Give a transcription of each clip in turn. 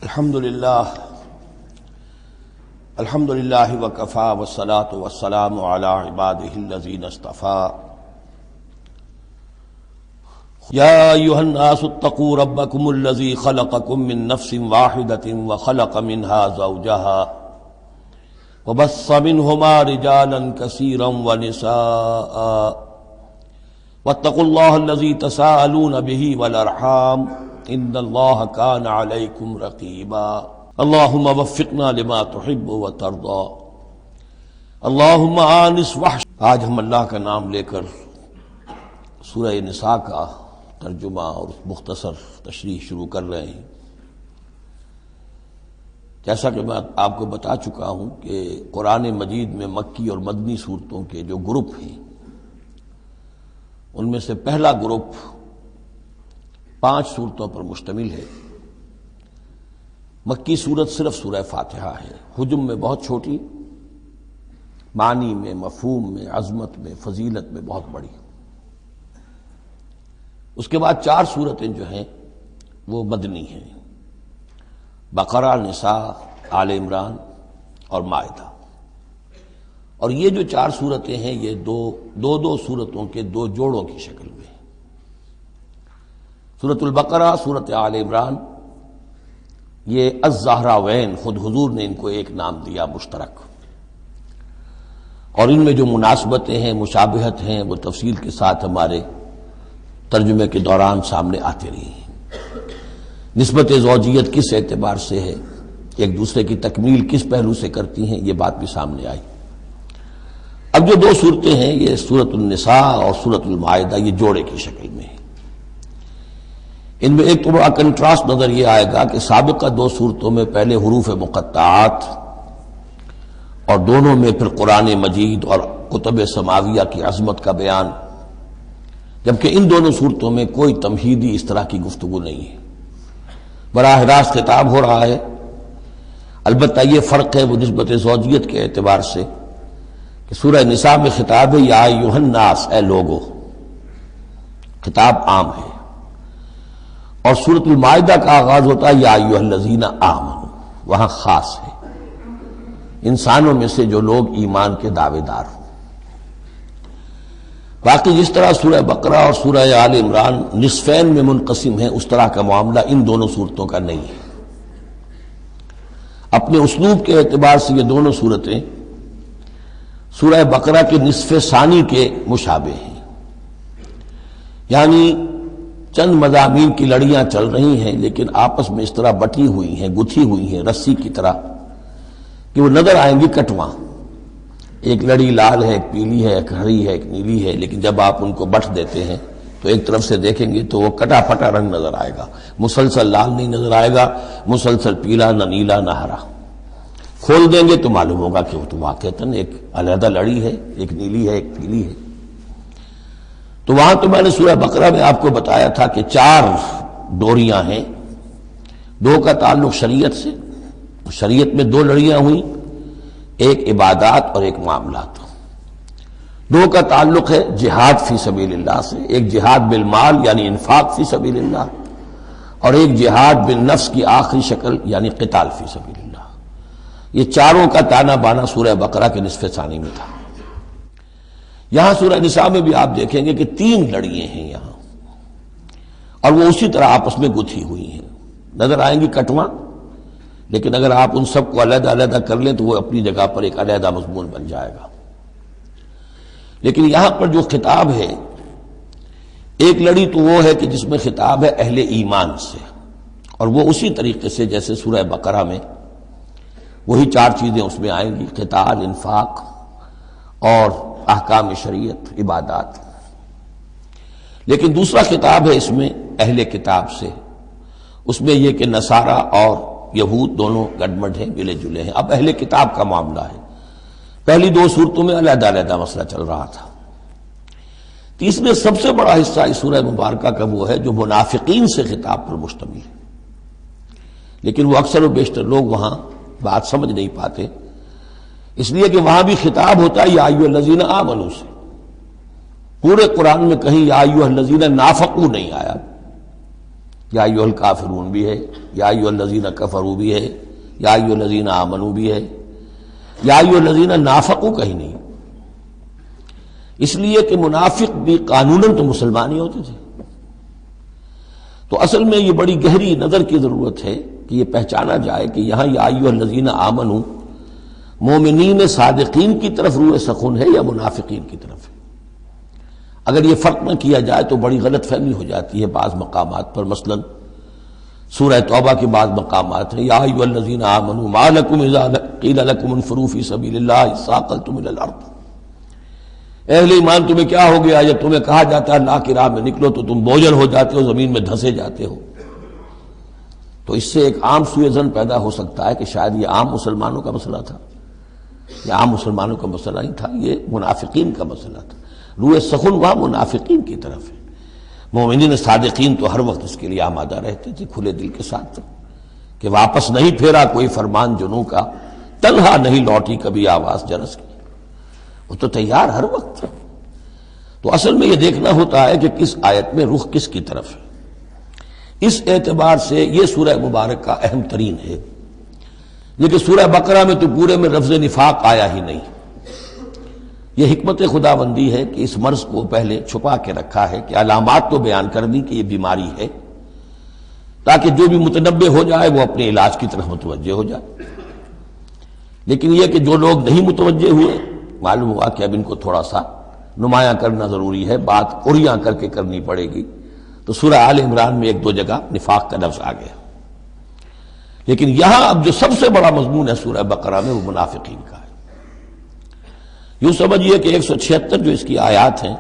الحمدللہ وکفی والصلاة والسلام علی عبادہ الذین اصطفی یا ایھا الناس اتقوا ربکم الذی خلقکم من نفس واحدۃ وخلق منها زوجها وبث منہما رجالا کثیرا ونساء واتقوا اللہ الذی تساءلون بہ والارحام ان اللہ کان علیکم رقیبا اللہم وفقنا لما تحب وترضی اللہم آنس وحش۔ آج ہم اللہ کا نام لے کر سورہ نساء کا ترجمہ اور مختصر تشریح شروع کر رہے ہیں۔ جیسا کہ میں آپ کو بتا چکا ہوں کہ قرآن مجید میں مکی اور مدنی صورتوں کے جو گروپ ہیں ان میں سے پہلا گروپ 5 صورتوں پر مشتمل ہے۔ مکی صورت صرف سورہ فاتحہ ہے، حجم میں بہت چھوٹی، معنی میں، مفہوم میں، عظمت میں، فضیلت میں بہت بڑی۔ اس کے بعد 4 صورتیں جو ہیں وہ مدنی ہیں، بقرہ، نساء، آل عمران اور مائدہ۔ اور یہ جو 4 صورتیں ہیں یہ دو صورتوں کے 2 جوڑوں کی شکل میں ہیں۔ سورۃ البقرہ، سورۃ آل عمران، یہ الزہراوین، خود حضور نے ان کو ایک نام دیا مشترک، اور ان میں جو مناسبتیں ہیں، مشابہت ہیں، وہ تفصیل کے ساتھ ہمارے ترجمے کے دوران سامنے آتے رہی ہیں۔ نسبت زوجیت کس اعتبار سے ہے، ایک دوسرے کی تکمیل کس پہلو سے کرتی ہیں، یہ بات بھی سامنے آئی۔ اب جو 2 صورتیں ہیں یہ سورۃ النساء اور سورۃ المائدہ، یہ جوڑے کی شکل میں ہیں۔ ان میں ایک تو بڑا کنٹراسٹ نظر یہ آئے گا کہ سابقہ 2 صورتوں میں پہلے حروف مقطعات اور دونوں میں پھر قرآن مجید اور کتب سماویہ کی عظمت کا بیان، جبکہ ان دونوں صورتوں میں کوئی تمہیدی اس طرح کی گفتگو نہیں ہے، براہ راست خطاب ہو رہا ہے۔ البتہ یہ فرق ہے وہ نسبت زوجیت کے اعتبار سے کہ سورہ نساء میں خطاب ہے یا ایھا الناس، اے لوگو، خطاب عام ہے، اور سورۃ المائدہ کا آغاز ہوتا ہے یا ایھا الذین آمنوا، وہاں خاص ہے، انسانوں میں سے جو لوگ ایمان کے دعوے دار ہوں۔ باقی جس طرح سورہ بقرہ اور سورہ آل عمران نصفین میں منقسم ہیں، اس طرح کا معاملہ ان دونوں صورتوں کا نہیں ہے۔ اپنے اسلوب کے اعتبار سے یہ دونوں صورتیں سورہ بقرہ کے نصف ثانی کے مشابہ ہیں، یعنی چند مضامین کی لڑیاں چل رہی ہیں لیکن آپس میں اس طرح بٹی ہوئی ہیں، گتھی ہوئی ہیں رسی کی طرح کہ وہ نظر آئیں گی کٹواں۔ ایک لڑی لال ہے، ایک پیلی ہے، ایک ہری ہے، ایک نیلی ہے، لیکن جب آپ ان کو بٹ دیتے ہیں تو ایک طرف سے دیکھیں گے تو وہ کٹا پھٹا رنگ نظر آئے گا، مسلسل لال نہیں نظر آئے گا، مسلسل پیلا، نہ نیلا نہ ہرا۔ کھول دیں گے تو معلوم ہوگا کہ وہ تو واقعتاً ایک علیحدہ لڑی ہے، ایک نیلی ہے، ایک پیلی ہے۔ تو وہاں تو میں نے سورہ بقرہ میں آپ کو بتایا تھا کہ 4 ڈوریاں ہیں، 2 کا تعلق شریعت سے، شریعت میں 2 لڑیاں ہوئیں، ایک عبادات اور ایک معاملات۔ 2 کا تعلق ہے جہاد فی سبیل اللہ سے، ایک جہاد بالمال یعنی انفاق فی سبیل اللہ، اور ایک جہاد بالنفس کی آخری شکل یعنی قتال فی سبیل اللہ۔ یہ 4 کا تانا بانا سورہ بقرہ کے نصف ثانی میں تھا۔ یہاں سورہ نساء میں بھی آپ دیکھیں گے کہ 3 لڑیاں ہیں یہاں، اور وہ اسی طرح آپس میں گتھی ہوئی ہیں، نظر آئیں گی کٹواں، لیکن اگر آپ ان سب کو علیحدہ علیحدہ کر لیں تو وہ اپنی جگہ پر ایک علیحدہ مضمون بن جائے گا۔ لیکن یہاں پر جو خطاب ہے، ایک لڑی تو وہ ہے کہ جس میں خطاب ہے اہل ایمان سے، اور وہ اسی طریقے سے جیسے سورہ بقرہ میں وہی 4 چیزیں اس میں آئیں گی، قتال، انفاق اور احکام شریعت، عبادات۔ لیکن دوسرا خطاب ہے اس میں اہل کتاب سے، اس میں یہ کہ نصارہ اور یہود دونوں گڈمڈ ہیں، ملے جلے ہیں۔ اب اہل کتاب کا معاملہ ہے، پہلی 2 صورتوں میں علیحدہ علیحدہ مسئلہ چل رہا تھا۔ تیسرے سب سے بڑا حصہ اس سورہ مبارکہ کا وہ ہے جو منافقین سے خطاب پر مشتمل ہے، لیکن وہ اکثر و بیشتر لوگ وہاں بات سمجھ نہیں پاتے، اس لیے کہ وہاں بھی خطاب ہوتا ہے یا ایھا الذین آمنوا سے۔ پورے قرآن میں کہیں یا ایھا الذین نافقوا نہیں آیا، یا ایھا الکافرون بھی ہے، یا ایھا الذین کفروا بھی ہے، یا ایھا الذین آمنوا بھی ہے، یا ایھا الذین نافقوا کہیں نہیں، اس لیے کہ منافق بھی قانوناً تو مسلمان ہی ہوتے تھے۔ تو اصل میں یہ بڑی گہری نظر کی ضرورت ہے کہ یہ پہچانا جائے کہ یہاں یا ایھا الذین آمنوا مومنین صادقین کی طرف روح سخن ہے یا منافقین کی طرف ہے۔ اگر یہ فرق نہ کیا جائے تو بڑی غلط فہمی ہو جاتی ہے بعض مقامات پر، مثلا سورہ توبہ کے بعض مقامات ہیں، یا ایھا الذین آمنوا ما لکم اذا قیل لکم انفروا فی سبیل اللہ اثاقلتم الی الارض، اہل ایمان تمہیں کیا ہو گیا جب تمہیں کہا جاتا ہے اللہ کی راہ میں نکلو تو تم بوجھل ہو جاتے ہو، زمین میں دھنسے جاتے ہو۔ تو اس سے ایک عام سوء ظن پیدا ہو سکتا ہے کہ شاید یہ عام مسلمانوں کا مسئلہ تھا، یہ عام مسلمانوں کا مسئلہ نہیں تھا، یہ منافقین کا مسئلہ تھا۔ روح سخن وہاں منافقین کی طرف ہے، مومنین صادقین تو ہر وقت اس کے لیے آمادہ رہتے تھے کھلے دل کے ساتھ، کہ واپس نہیں پھیرا کوئی فرمان جنوں کا، تنہا نہیں لوٹی کبھی آواز جرس کی، وہ تو تیار ہر وقت تھا۔ تو اصل میں یہ دیکھنا ہوتا ہے کہ کس آیت میں رخ کس کی طرف ہے۔ اس اعتبار سے یہ سورہ مبارک کا اہم ترین ہے، لیکن سورہ بقرہ میں تو پورے میں لفظ نفاق آیا ہی نہیں۔ یہ حکمت خداوندی ہے کہ اس مرض کو پہلے چھپا کے رکھا ہے، کہ علامات تو بیان کر دی کہ یہ بیماری ہے، تاکہ جو بھی متنبہ ہو جائے وہ اپنے علاج کی طرف متوجہ ہو جائے۔ لیکن یہ کہ جو لوگ نہیں متوجہ ہوئے، معلوم ہوا کہ اب ان کو تھوڑا سا نمایاں کرنا ضروری ہے، بات قریاں کر کے کرنی پڑے گی۔ تو سورہ آل عمران میں ایک دو جگہ نفاق کا لفظ آ گیا، لیکن یہاں اب جو سب سے بڑا مضمون ہے سورہ بقرہ میں وہ منافقین کا ہے۔ یوں سمجھیے کہ 176 جو اس کی آیات ہیں،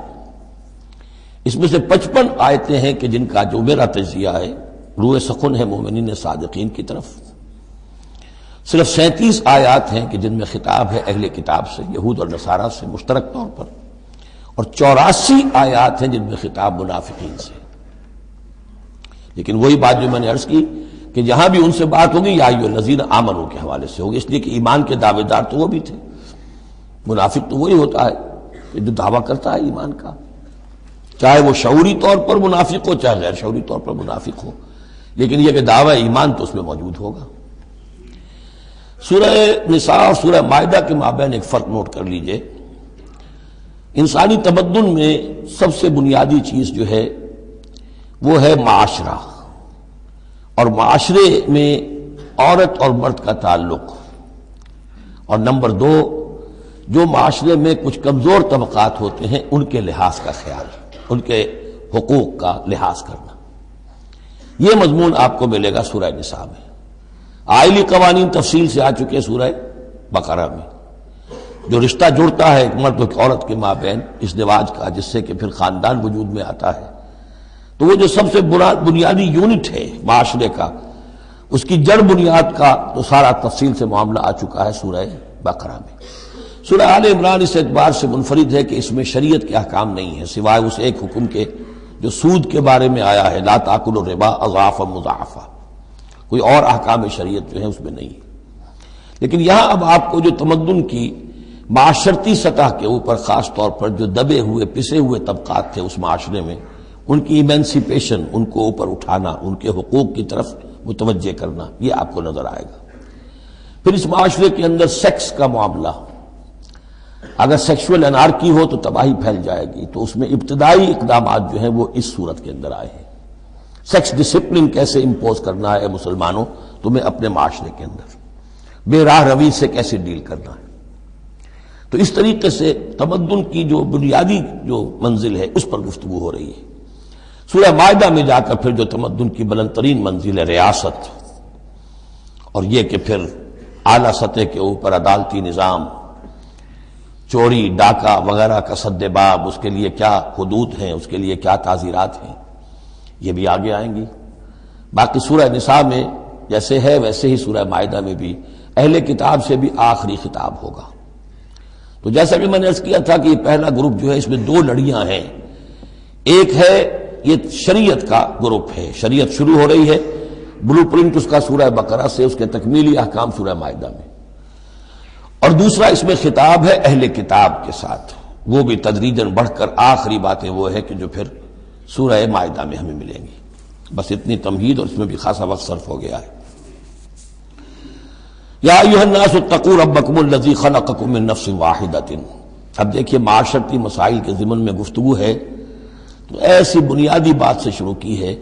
اس میں سے 55 آیتیں ہیں کہ جن کا جو میرا تجزیہ ہے روح سخن ہے مومنین صادقین کی طرف، صرف 37 آیات ہیں کہ جن میں خطاب ہے اہل کتاب سے، یہود اور نصارہ سے مشترک طور پر، اور 84 آیات ہیں جن میں خطاب منافقین سے۔ لیکن وہی بات جو میں نے عرض کی کہ جہاں بھی ان سے بات ہوگی یا ایھا الذین آمنوا کے حوالے سے ہوگی، اس لیے کہ ایمان کے دعوے دار تو وہ بھی تھے۔ منافق تو وہی ہوتا ہے کہ جو دعویٰ کرتا ہے ایمان کا، چاہے وہ شعوری طور پر منافق ہو چاہے غیر شعوری طور پر منافق ہو، لیکن یہ کہ دعویٰ ایمان تو اس میں موجود ہوگا۔ سورہ نساء اور سورہ مائدہ کے مابین ایک فرق نوٹ کر لیجئے۔ انسانی تمدن میں سب سے بنیادی چیز جو ہے وہ ہے معاشرہ، اور معاشرے میں عورت اور مرد کا تعلق، اور نمبر 2 جو معاشرے میں کچھ کمزور طبقات ہوتے ہیں ان کے لحاظ کا خیال، ان کے حقوق کا لحاظ کرنا۔ یہ مضمون آپ کو ملے گا سورہ نساء میں۔ آئلی قوانین تفصیل سے آ چکے سورہ بقرہ میں، جو رشتہ جڑتا ہے ایک مرد اور ایک عورت کے مابین ازدواج کا، جس سے کہ پھر خاندان وجود میں آتا ہے، تو وہ جو سب سے بنیادی یونٹ ہے معاشرے کا، اس کی جڑ بنیاد کا تو سارا تفصیل سے معاملہ آ چکا ہے سورہ بقرہ میں۔ سورہ آل عمران اس اعتبار سے منفرد ہے کہ اس میں شریعت کے احکام نہیں ہیں سوائے اس ایک حکم کے جو سود کے بارے میں آیا ہے، لا تاکلوا الربا اضعافا مضاعفا، کوئی اور احکام شریعت جو ہے اس میں نہیں ہے۔ لیکن یہاں اب آپ کو جو تمدن کی معاشرتی سطح کے اوپر خاص طور پر جو دبے ہوئے پسے ہوئے طبقات تھے اس معاشرے میں، ان کی ایمینسیپیشن، ان کو اوپر اٹھانا، ان کے حقوق کی طرف متوجہ کرنا، یہ آپ کو نظر آئے گا۔ پھر اس معاشرے کے اندر سیکس کا معاملہ، اگر سیکشول انارکی ہو تو تباہی پھیل جائے گی، تو اس میں ابتدائی اقدامات جو ہیں وہ اس صورت کے اندر آئے ہیں۔ سیکس ڈسپلن کیسے امپوز کرنا ہے مسلمانوں تمہیں اپنے معاشرے کے اندر، بے راہ روی سے کیسے ڈیل کرنا ہے۔ تو اس طریقے سے تمدن کی جو بنیادی جو منزل ہے اس پر گفتگو ہو رہی ہے۔ سورہ مائدہ میں جا کر پھر جو تمدن کی بلند ترین منزل ہے ریاست، اور یہ کہ پھر اعلیٰ سطح کے اوپر عدالتی نظام، چوری ڈاکہ وغیرہ کا سد باب، اس کے لیے کیا حدود ہیں، اس کے لیے کیا تعزیرات ہیں، یہ بھی آگے آئیں گی۔ باقی سورہ نساء میں جیسے ہے ویسے ہی سورہ مائدہ میں بھی اہل کتاب سے بھی آخری خطاب ہوگا۔ تو جیسا کہ میں نے عرض کیا تھا کہ یہ پہلا گروپ جو ہے اس میں 2 لڑیاں ہیں۔ ایک ہے یہ شریعت کا گروپ ہے، شریعت شروع ہو رہی ہے، بلو پرنٹ اس کا سورہ بقرہ سے، اس کے تکمیلی احکام سورہ مائدہ میں، اور دوسرا اس میں خطاب ہے اہل کتاب کے ساتھ، وہ بھی تدریجاً بڑھ کر آخری باتیں وہ ہے کہ جو پھر سورہ مائدہ میں ہمیں ملیں گی۔ بس اتنی تمہید اور اس میں بھی خاصا وقت صرف ہو گیا ہے۔ یا ایھا الناس اتقوا ربکم الذی خلقکم من نفس واحدۃ۔ اب دیکھیے معاشرتی مسائل کے ضمن میں گفتگو ہے تو ایسی بنیادی بات سے شروع کی ہے،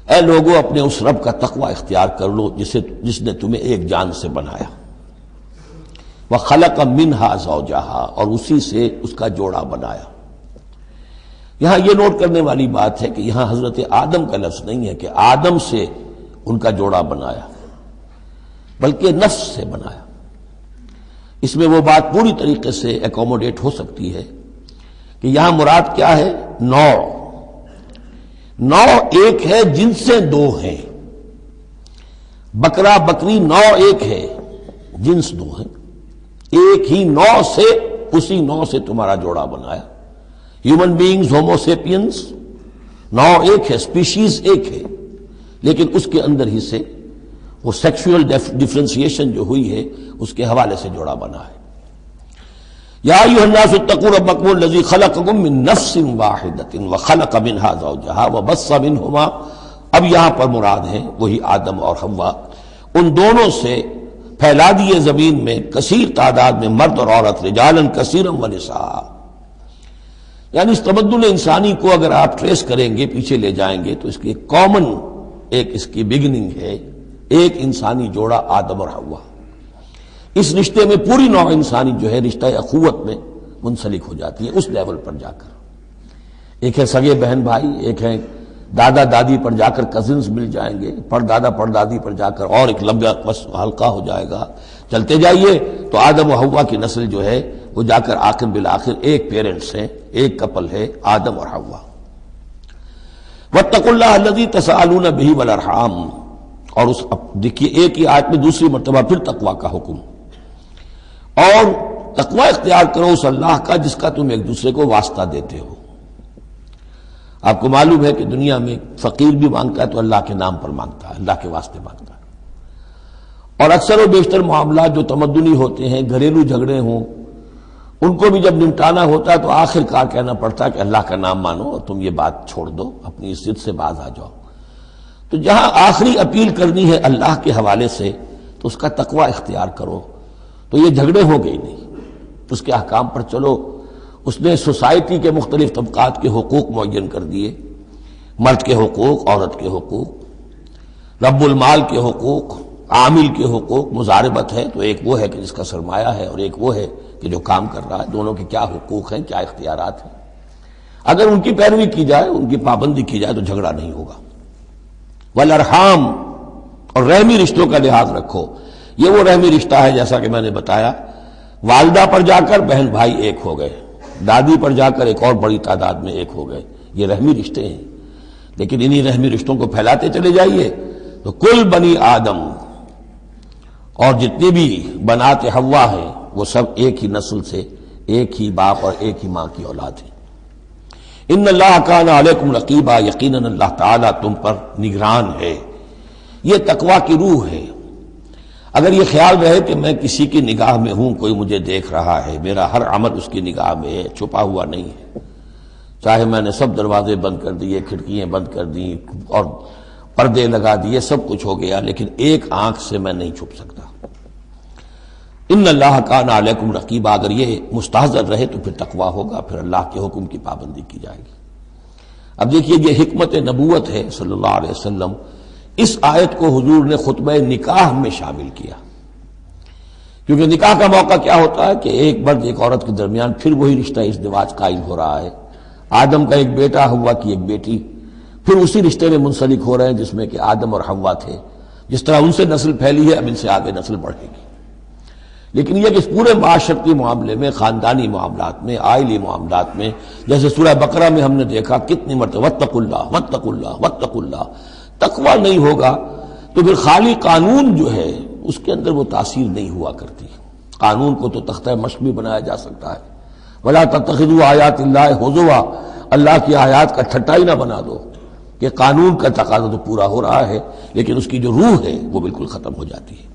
اے لوگوں اپنے اس رب کا تقوی اختیار کر لو جس نے تمہیں ایک جان سے بنایا، وَخَلَقَ مِنْهَا زَوْجَهَا، اور اسی سے اس کا جوڑا بنایا۔ یہاں یہ نوٹ کرنے والی بات ہے کہ یہاں حضرت آدم کا لفظ نہیں ہے کہ آدم سے ان کا جوڑا بنایا، بلکہ نفس سے بنایا۔ اس میں وہ بات پوری طریقے سے ایکوموڈیٹ ہو سکتی ہے کہ یہاں مراد کیا ہے؟ نوع ایک ہے، جنسیں دو ہیں۔ بکرا بکری نوع ایک ہے، جنس دو ہیں۔ ایک ہی نوع سے، اسی نوع سے تمہارا جوڑا بنایا۔ ہیومن بینگز ہومو سیپینز نوع ایک ہے، اسپیشیز ایک ہے، لیکن اس کے اندر ہی سے وہ سیکشول ڈفرینسیشن جو ہوئی ہے اس کے حوالے سے جوڑا بنا ہے۔ یا ایھا الناس اتقوا ربکم الذی خلقکم من نفس واحدۃ وخلق منها زوجها وبث منہما، اب یہاں پر مراد ہیں وہی آدم اور حوا، ان دونوں سے پھیلا دیے زمین میں کثیر تعداد میں مرد اور عورت، رجالا کثیرا ونساء۔ یعنی اس تمدن انسانی کو اگر آپ ٹریس کریں گے، پیچھے لے جائیں گے، تو اس کی کامن ایک اس کی بگننگ ہے، ایک انسانی جوڑا آدم اور حوا۔ اس رشتے میں پوری نوع انسانی جو ہے رشتہ اخوت میں منسلک ہو جاتی ہے، اس لیول پر جا کر۔ ایک ہے سگے بہن بھائی، ایک ہے دادا دادی پر جا کر کزنز مل جائیں گے، پردادا پردادی پر جا کر اور ایک لمبا حلقہ ہو جائے گا۔ چلتے جائیے تو آدم و حوا کی نسل جو ہے وہ جا کر آخر بالآخر ایک پیرنٹس ہے، ایک کپل ہے، آدم اور حوا۔ واتقوا اللہ الذی تساءلون بہ والارحام، اور اس دیکھیے ایک ہی آیت میں دوسری مرتبہ پھر تقوی کا حکم، اور تقوی اختیار کرو اس اللہ کا جس کا تم ایک دوسرے کو واسطہ دیتے ہو۔ آپ کو معلوم ہے کہ دنیا میں فقیر بھی مانگتا ہے تو اللہ کے نام پر مانگتا ہے، اللہ کے واسطے مانگتا ہے، اور اکثر و بیشتر معاملات جو تمدنی ہوتے ہیں، گھریلو جھگڑے ہوں، ان کو بھی جب نمٹانا ہوتا ہے تو آخر کار کہنا پڑتا ہے کہ اللہ کا نام مانو اور تم یہ بات چھوڑ دو، اپنی عزت سے باز آ جاؤ۔ تو جہاں آخری اپیل کرنی ہے اللہ کے حوالے سے تو اس کا تقوی اختیار کرو، تو یہ جھگڑے ہو گئی نہیں، اس کے احکام پر چلو۔ اس نے سوسائٹی کے مختلف طبقات کے حقوق معین کر دیے، مرد کے حقوق، عورت کے حقوق، رب المال کے حقوق، عامل کے حقوق۔ مضاربت ہے تو ایک وہ ہے کہ جس کا سرمایہ ہے، اور ایک وہ ہے کہ جو کام کر رہا ہے، دونوں کے کیا حقوق ہیں، کیا اختیارات ہیں۔ اگر ان کی پیروی کی جائے، ان کی پابندی کی جائے تو جھگڑا نہیں ہوگا۔ والارحام، اور رحمی رشتوں کا لحاظ رکھو۔ یہ وہ رحمی رشتہ ہے جیسا کہ میں نے بتایا، والدہ پر جا کر بہن بھائی ایک ہو گئے، دادی پر جا کر ایک اور بڑی تعداد میں ایک ہو گئے، یہ رحمی رشتے ہیں۔ لیکن انہی رحمی رشتوں کو پھیلاتے چلے جائیے تو کل بنی آدم، اور جتنی بھی بنات حوا ہیں وہ سب ایک ہی نسل سے، ایک ہی باپ اور ایک ہی ماں کی اولاد ہیں۔ ان اللہ کان علیکم رقیبا، یقیناً اللہ تعالیٰ تم پر نگران ہے۔ یہ تقوی کی روح ہے۔ اگر یہ خیال رہے کہ میں کسی کی نگاہ میں ہوں، کوئی مجھے دیکھ رہا ہے، میرا ہر عمل اس کی نگاہ میں ہے، چھپا ہوا نہیں ہے، چاہے میں نے سب دروازے بند کر دیے، کھڑکیاں بند کر دی اور پردے لگا دیے، سب کچھ ہو گیا، لیکن ایک آنکھ سے میں نہیں چھپ سکتا۔ ان اللہ کان علیکم رقیبا، اگر یہ مستحضر رہے تو پھر تقوی ہوگا، پھر اللہ کے حکم کی پابندی کی جائے گی۔ اب دیکھیے یہ حکمت نبوت ہے صلی اللہ علیہ وسلم۔ اس آیت کو حضور نے خطبہ نکاح میں شامل کیا، کیونکہ نکاح کا موقع کیا ہوتا ہے کہ ایک مرد ایک عورت کے درمیان پھر وہی رشتہ ازدواج قائم ہو رہا ہے، آدم کا ایک بیٹا، حوا کی ایک بیٹی، پھر اسی رشتے میں منسلک ہو رہے ہیں جس میں کہ آدم اور حوا تھے۔ جس طرح ان سے نسل پھیلی ہے، اب ان سے آگے نسل بڑھے گی۔ لیکن یہ کہ اس پورے معاشرتی معاملے میں، خاندانی معاملات میں، عائلی معاملات میں، جیسے سورہ بقرہ میں ہم نے دیکھا کتنی مرتبہ واتقوا اللہ واتقوا اللہ واتقوا اللہ، تقوی نہیں ہوگا تو پھر خالی قانون جو ہے اس کے اندر وہ تاثیر نہیں ہوا کرتی۔ قانون کو تو تختہ مشق بھی بنایا جا سکتا ہے، ولا تتخذوا آیات اللہ ہزوا، اللہ کی آیات کا ٹھٹا ہی نہ بنا دو، کہ قانون کا تقاضا تو پورا ہو رہا ہے لیکن اس کی جو روح ہے وہ بالکل ختم ہو جاتی ہے۔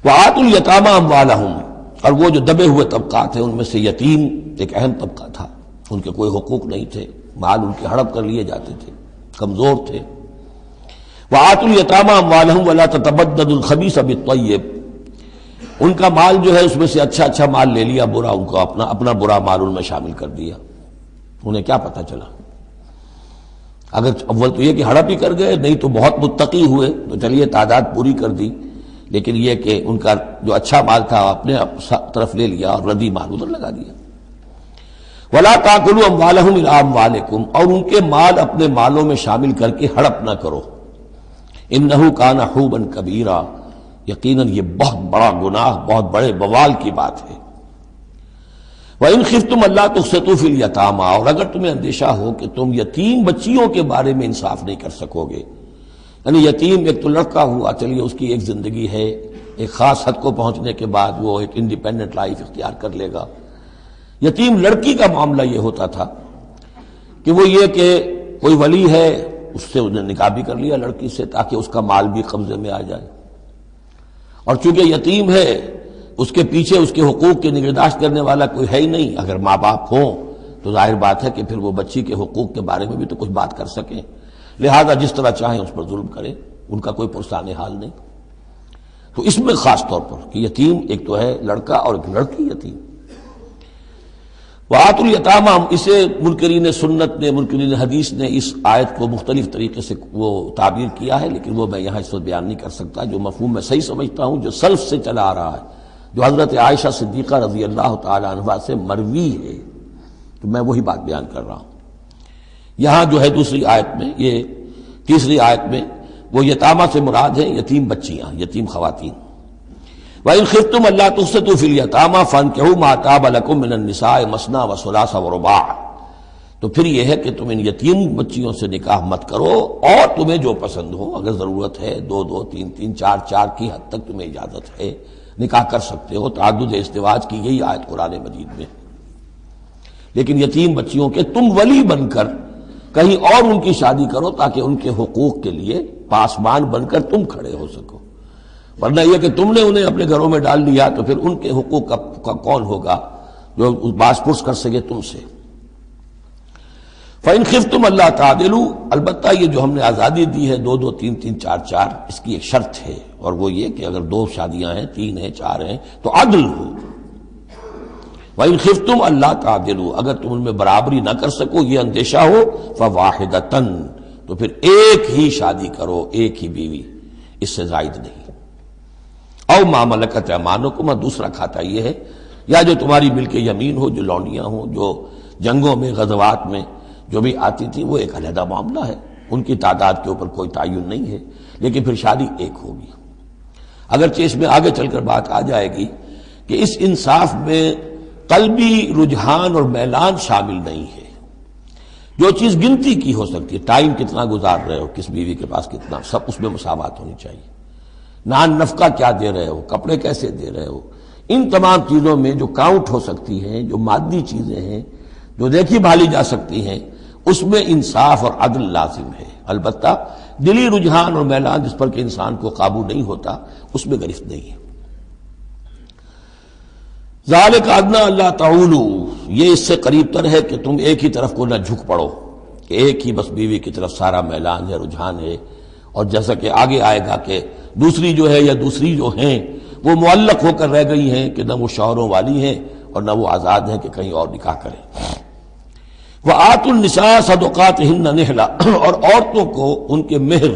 وآتوا الیتامی اموالہم، اور وہ جو دبے ہوئے طبقات ہیں ان میں سے یتیم ایک اہم طبقہ تھا، ان کے کوئی حقوق نہیں تھے، مال ان کے ہڑپ کر لیے جاتے تھے، کمزور تھے. وآتوا الیتامی اموالہم ولا تتبدلوا الخبیث بالطیب، ان کا مال جو ہے اس میں سے اچھا اچھا مال لے لیا، برا ان کو اپنا برا مال ان میں شامل کر دیا. انہیں کیا پتہ چلا؟ اگر اول تو یہ کہ ہڑپ ہی کر گئے، نہیں تو بہت متقی ہوئے تو چلیے تعداد پوری کر دی، لیکن یہ کہ ان کا جو اچھا مال تھا اپنے طرف لے لیا اور ردی مال ادھر لگا دیا. ولا تاکلوا اموالہم الی اموالکم، اور ان کے مال اپنے مالوں میں شامل کر کے ہڑپ نہ کرو. انہ کان حوبا کبیرا، یقیناً یہ بہت بڑا گناہ، بہت بڑے بوال کی بات ہے. وَإِنْ خِفْتُمْ أَلَّا تُقْسِطُوا فِي الْيَتَامَىٰ، اور اگر تمہیں اندیشہ ہو کہ تم یتیم بچیوں کے بارے میں انصاف نہیں کر سکو گے، یعنی یتیم ایک تو لڑکا ہوا، چلیے اس کی ایک زندگی ہے، ایک خاص حد کو پہنچنے کے بعد وہ ایک انڈیپینڈنٹ لائف اختیار کر لے گا. یتیم لڑکی کا معاملہ یہ ہوتا تھا کہ وہ یہ کہ کوئی ولی ہے، اس سے انہیں نکاح بھی کر لیا لڑکی سے تاکہ اس کا مال بھی قبضے میں آ جائے، اور چونکہ یتیم ہے اس کے پیچھے اس کے حقوق کی نگہداشت کرنے والا کوئی ہے ہی نہیں. اگر ماں باپ ہوں تو ظاہر بات ہے کہ پھر وہ بچی کے حقوق کے بارے میں بھی تو کچھ بات کر سکیں، لہذا جس طرح چاہیں اس پر ظلم کریں، ان کا کوئی پرسان حال نہیں. تو اس میں خاص طور پر کہ یتیم ایک تو ہے لڑکا اور ایک لڑکی یتیم. وآتوا الیتامی، اسے منکرین سنت نے، منکرین حدیث نے اس آیت کو مختلف طریقے سے وہ تعبیر کیا ہے، لیکن وہ میں یہاں اس وقت بیان نہیں کر سکتا. جو مفہوم میں صحیح سمجھتا ہوں، جو سلف سے چلا آ رہا ہے، جو حضرت عائشہ صدیقہ رضی اللہ تعالی عنہا سے مروی ہے، تو میں وہی بات بیان کر رہا ہوں. یہاں جو ہے دوسری آیت میں، یہ تیسری آیت میں وہ یتامہ سے مراد ہیں یتیم بچیاں، یتیم خواتین. وَإِنْ خِفْتُمْ أَلَّا تُقْسِطُوا فِي الْيَتَامَىٰ فَانكِحُوا مَا طَابَ لَكُم مِّنَ النِّسَاءِ مَثْنَىٰ وَثُلَاثَ وَرُبَاعَ، تو پھر یہ ہے کہ تم ان یتیم بچیوں سے نکاح مت کرو، اور تمہیں جو پسند ہو، اگر ضرورت ہے دو دو تین تین چار چار کی حد تک تمہیں اجازت ہے، نکاح کر سکتے ہو. تعدد ازدواج کی یہی آیت قرآن مجید میں. لیکن یتیم بچیوں کے تم ولی بن کر کہیں اور ان کی شادی کرو تاکہ ان کے حقوق کے لیے پاسبان بن کر تم کھڑے ہو سکو، ورنہ یہ کہ تم نے انہیں اپنے گھروں میں ڈال دیا تو پھر ان کے حقوق کا کون ہوگا جو باز پرس کر سکے تم سے. فَإِنْ خِفْتُمْ أَلَّا تَعْدِلُوا، البتہ یہ جو ہم نے آزادی دی ہے دو دو تین تین چار چار، اس کی ایک شرط ہے، اور وہ یہ کہ اگر دو شادیاں ہیں، تین ہیں، چار ہیں، تو عدل ہو. وَإِنْ خِفْتُمْ أَلَّا تَعْدِلُوا، اگر تم ان میں برابری نہ کر سکو، یہ اندیشہ ہو، فَوَاحِدَةً، تو پھر ایک ہی شادی کرو، ایک ہی بیوی، اس سے زائد نہیں. او ما ملکت ایمانکم، دوسرا کھاتا یہ ہے، یا جو تمہاری ملک یمین ہو، جو لونڈیاں ہوں، جو جنگوں میں غزوات میں جو بھی آتی تھی، وہ ایک علیحدہ معاملہ ہے، ان کی تعداد کے اوپر کوئی تعین نہیں ہے، لیکن پھر شادی ایک ہوگی. اگرچہ اس میں آگے چل کر بات آ جائے گی کہ اس انصاف میں قلبی رجحان اور میلان شامل نہیں ہے. جو چیز گنتی کی ہو سکتی ہے، ٹائم کتنا گزار رہے ہو، کس بیوی کے پاس کتنا، سب اس میں مساوات ہونی چاہیے. نان نفقہ کیا دے رہے ہو، کپڑے کیسے دے رہے ہو، ان تمام چیزوں میں جو کاؤنٹ ہو سکتی ہیں، جو مادی چیزیں ہیں، جو دیکھی بھالی جا سکتی ہیں، اس میں انصاف اور عدل لازم ہے. البتہ دلی رجحان اور میلان جس پر کہ انسان کو قابو نہیں ہوتا، اس میں گرفت نہیں ہے. ذالک ادنیٰ اللہ تعولوا، یہ اس سے قریب تر ہے کہ تم ایک ہی طرف کو نہ جھک پڑو، کہ ایک ہی بس بیوی کی طرف سارا میلان ہے، رجحان ہے. اور جیسا کہ آگے آئے گا کہ دوسری جو ہے یا دوسری جو ہیں وہ معلق ہو کر رہ گئی ہیں کہ نہ وہ شوہروں والی ہیں اور نہ وہ آزاد ہیں کہ کہیں اور نکاح کریں. وَآتُوا النِّسَاءَ صَدُقَاتِهِنَّ نِحْلًا، اور عورتوں کو ان کے مہر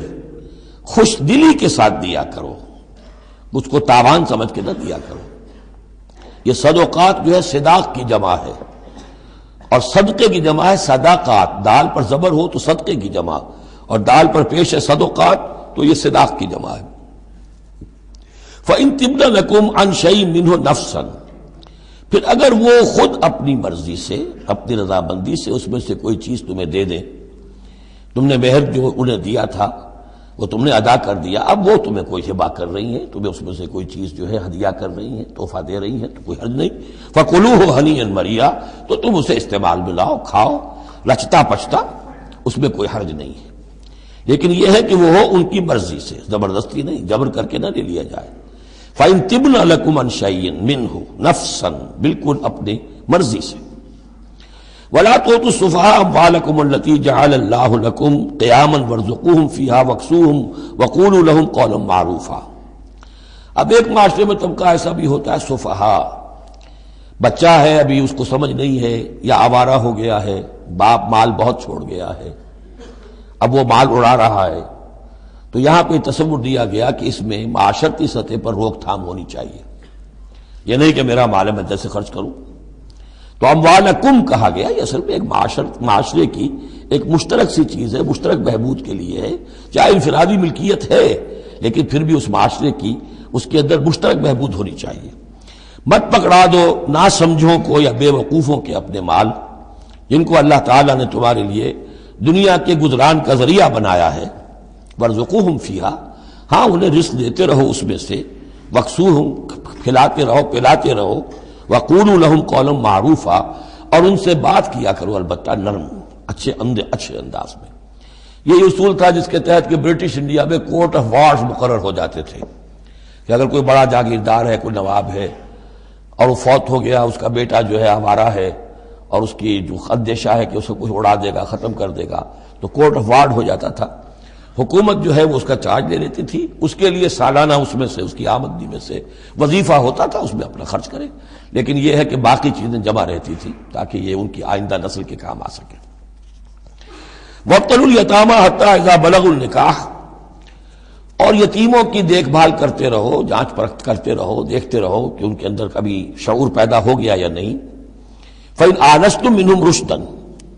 خوش دلی کے ساتھ دیا کرو، اس کو تاوان سمجھ کے نہ دیا کرو. یہ صدقات جو ہے صداق کی جمع ہے، اور صدقے کی جمع ہے صداقات. دال پر زبر ہو تو صدقے کی جمع، اور دال پر پیش ہے صدقات تو یہ صداق کی جمع ہے. فَإِن طِبْنَ لَكُمْ عَنْ شَيْءٍ مِّنْهُ نَفْسًا، پھر اگر وہ خود اپنی مرضی سے، اپنی رضامندی سے اس میں سے کوئی چیز تمہیں دے دیں، تم نے مہر جو انہیں دیا تھا وہ تم نے ادا کر دیا، اب وہ تمہیں کوئی ہبہ کر رہی ہیں، تمہیں اس میں سے کوئی چیز جو ہے ہدیہ کر رہی ہیں، تحفہ دے رہی ہیں، تو کوئی حرج نہیں. فَكُلُوهُ هَنِيًّا مَرِيًّا، تو تم اسے استعمال میں لاؤ، کھاؤ رچتا پچتا، اس میں کوئی حرج نہیں ہے. لیکن یہ ہے کہ وہ ہو ان کی مرضی سے، زبردستی نہیں، جبر کر کے نہ لے لیا جائے. فَإِن طِبْنَ لَكُمْ عَنْ شَيْءٍ مِّنْهُ نَفْسًا، بالکل اپنی مرضی سے. ولا تؤتوا السفهاء اموالكم التي جعل الله لكم قياما وارزقوهم فيها واكسوهم وقولوا لهم قولا معروفا۔ اب ایک معاشرے میں طبقہ ایسا بھی ہوتا ہے سفہا، بچہ ہے ابھی اس کو سمجھ نہیں ہے یا آوارہ ہو گیا ہے، باپ مال بہت چھوڑ گیا ہے، اب وہ مال اڑا رہا ہے، تو یہاں پہ تصور دیا گیا کہ اس میں معاشرتی سطح پر روک تھام ہونی چاہیے، یہ نہیں کہ میرا مال ہے میں جیسے خرچ کروں۔ تو اموالکم کہا گیا، یہ اصل میں ایک معاشرے کی ایک مشترک سی چیز ہے، مشترک بہبود کے لیے ہے، چاہے انفرادی ملکیت ہے لیکن پھر بھی اس معاشرے کی اس کے اندر مشترک بہبود ہونی چاہیے۔ مت پکڑا دو نا سمجھوں کو یا بے وقوفوں کے اپنے مال، جن کو اللہ تعالیٰ نے تمہارے لیے دنیا کے گزران کا ذریعہ بنایا ہے، وارزقوہم فیہا، ہاں انہیں رزق دیتے رہو اس میں سے، وکسوہم، کھلاتے رہو پلاتے رہو، وقولوا لہم قولا معروفا، اور ان سے بات کیا کرو البتہ نرم اچھے انداز میں۔ یہ اصول تھا جس کے تحت کہ برٹش انڈیا میں کورٹ آف وارز مقرر ہو جاتے تھے کہ اگر کوئی بڑا جاگیردار ہے، کوئی نواب ہے اور وہ فوت ہو گیا، اس کا بیٹا جو ہے آوارہ ہے اور اس کی جو اندیشہ ہے کہ اسے کچھ اڑا دے گا، ختم کر دے گا، تو کورٹ آف وارڈ ہو جاتا تھا، حکومت جو ہے وہ اس کا چارج لے لیتی تھی، اس کے لیے سالانہ اس میں سے اس کی آمدنی میں سے وظیفہ ہوتا تھا، اس میں اپنا خرچ کرے، لیکن یہ ہے کہ باقی چیزیں جمع رہتی تھی تاکہ یہ ان کی آئندہ نسل کے کام آ سکے۔ وابتلوا الیتامی حتی اذا بلغوا النکاح، اور یتیموں کی دیکھ بھال کرتے رہو، جانچ پرکھ کرتے رہو، دیکھتے رہو کہ ان کے اندر کبھی شعور پیدا ہو گیا یا نہیں۔ فَإِنْ آنَسْتُم مِّنْهُمْ رُشْدًا،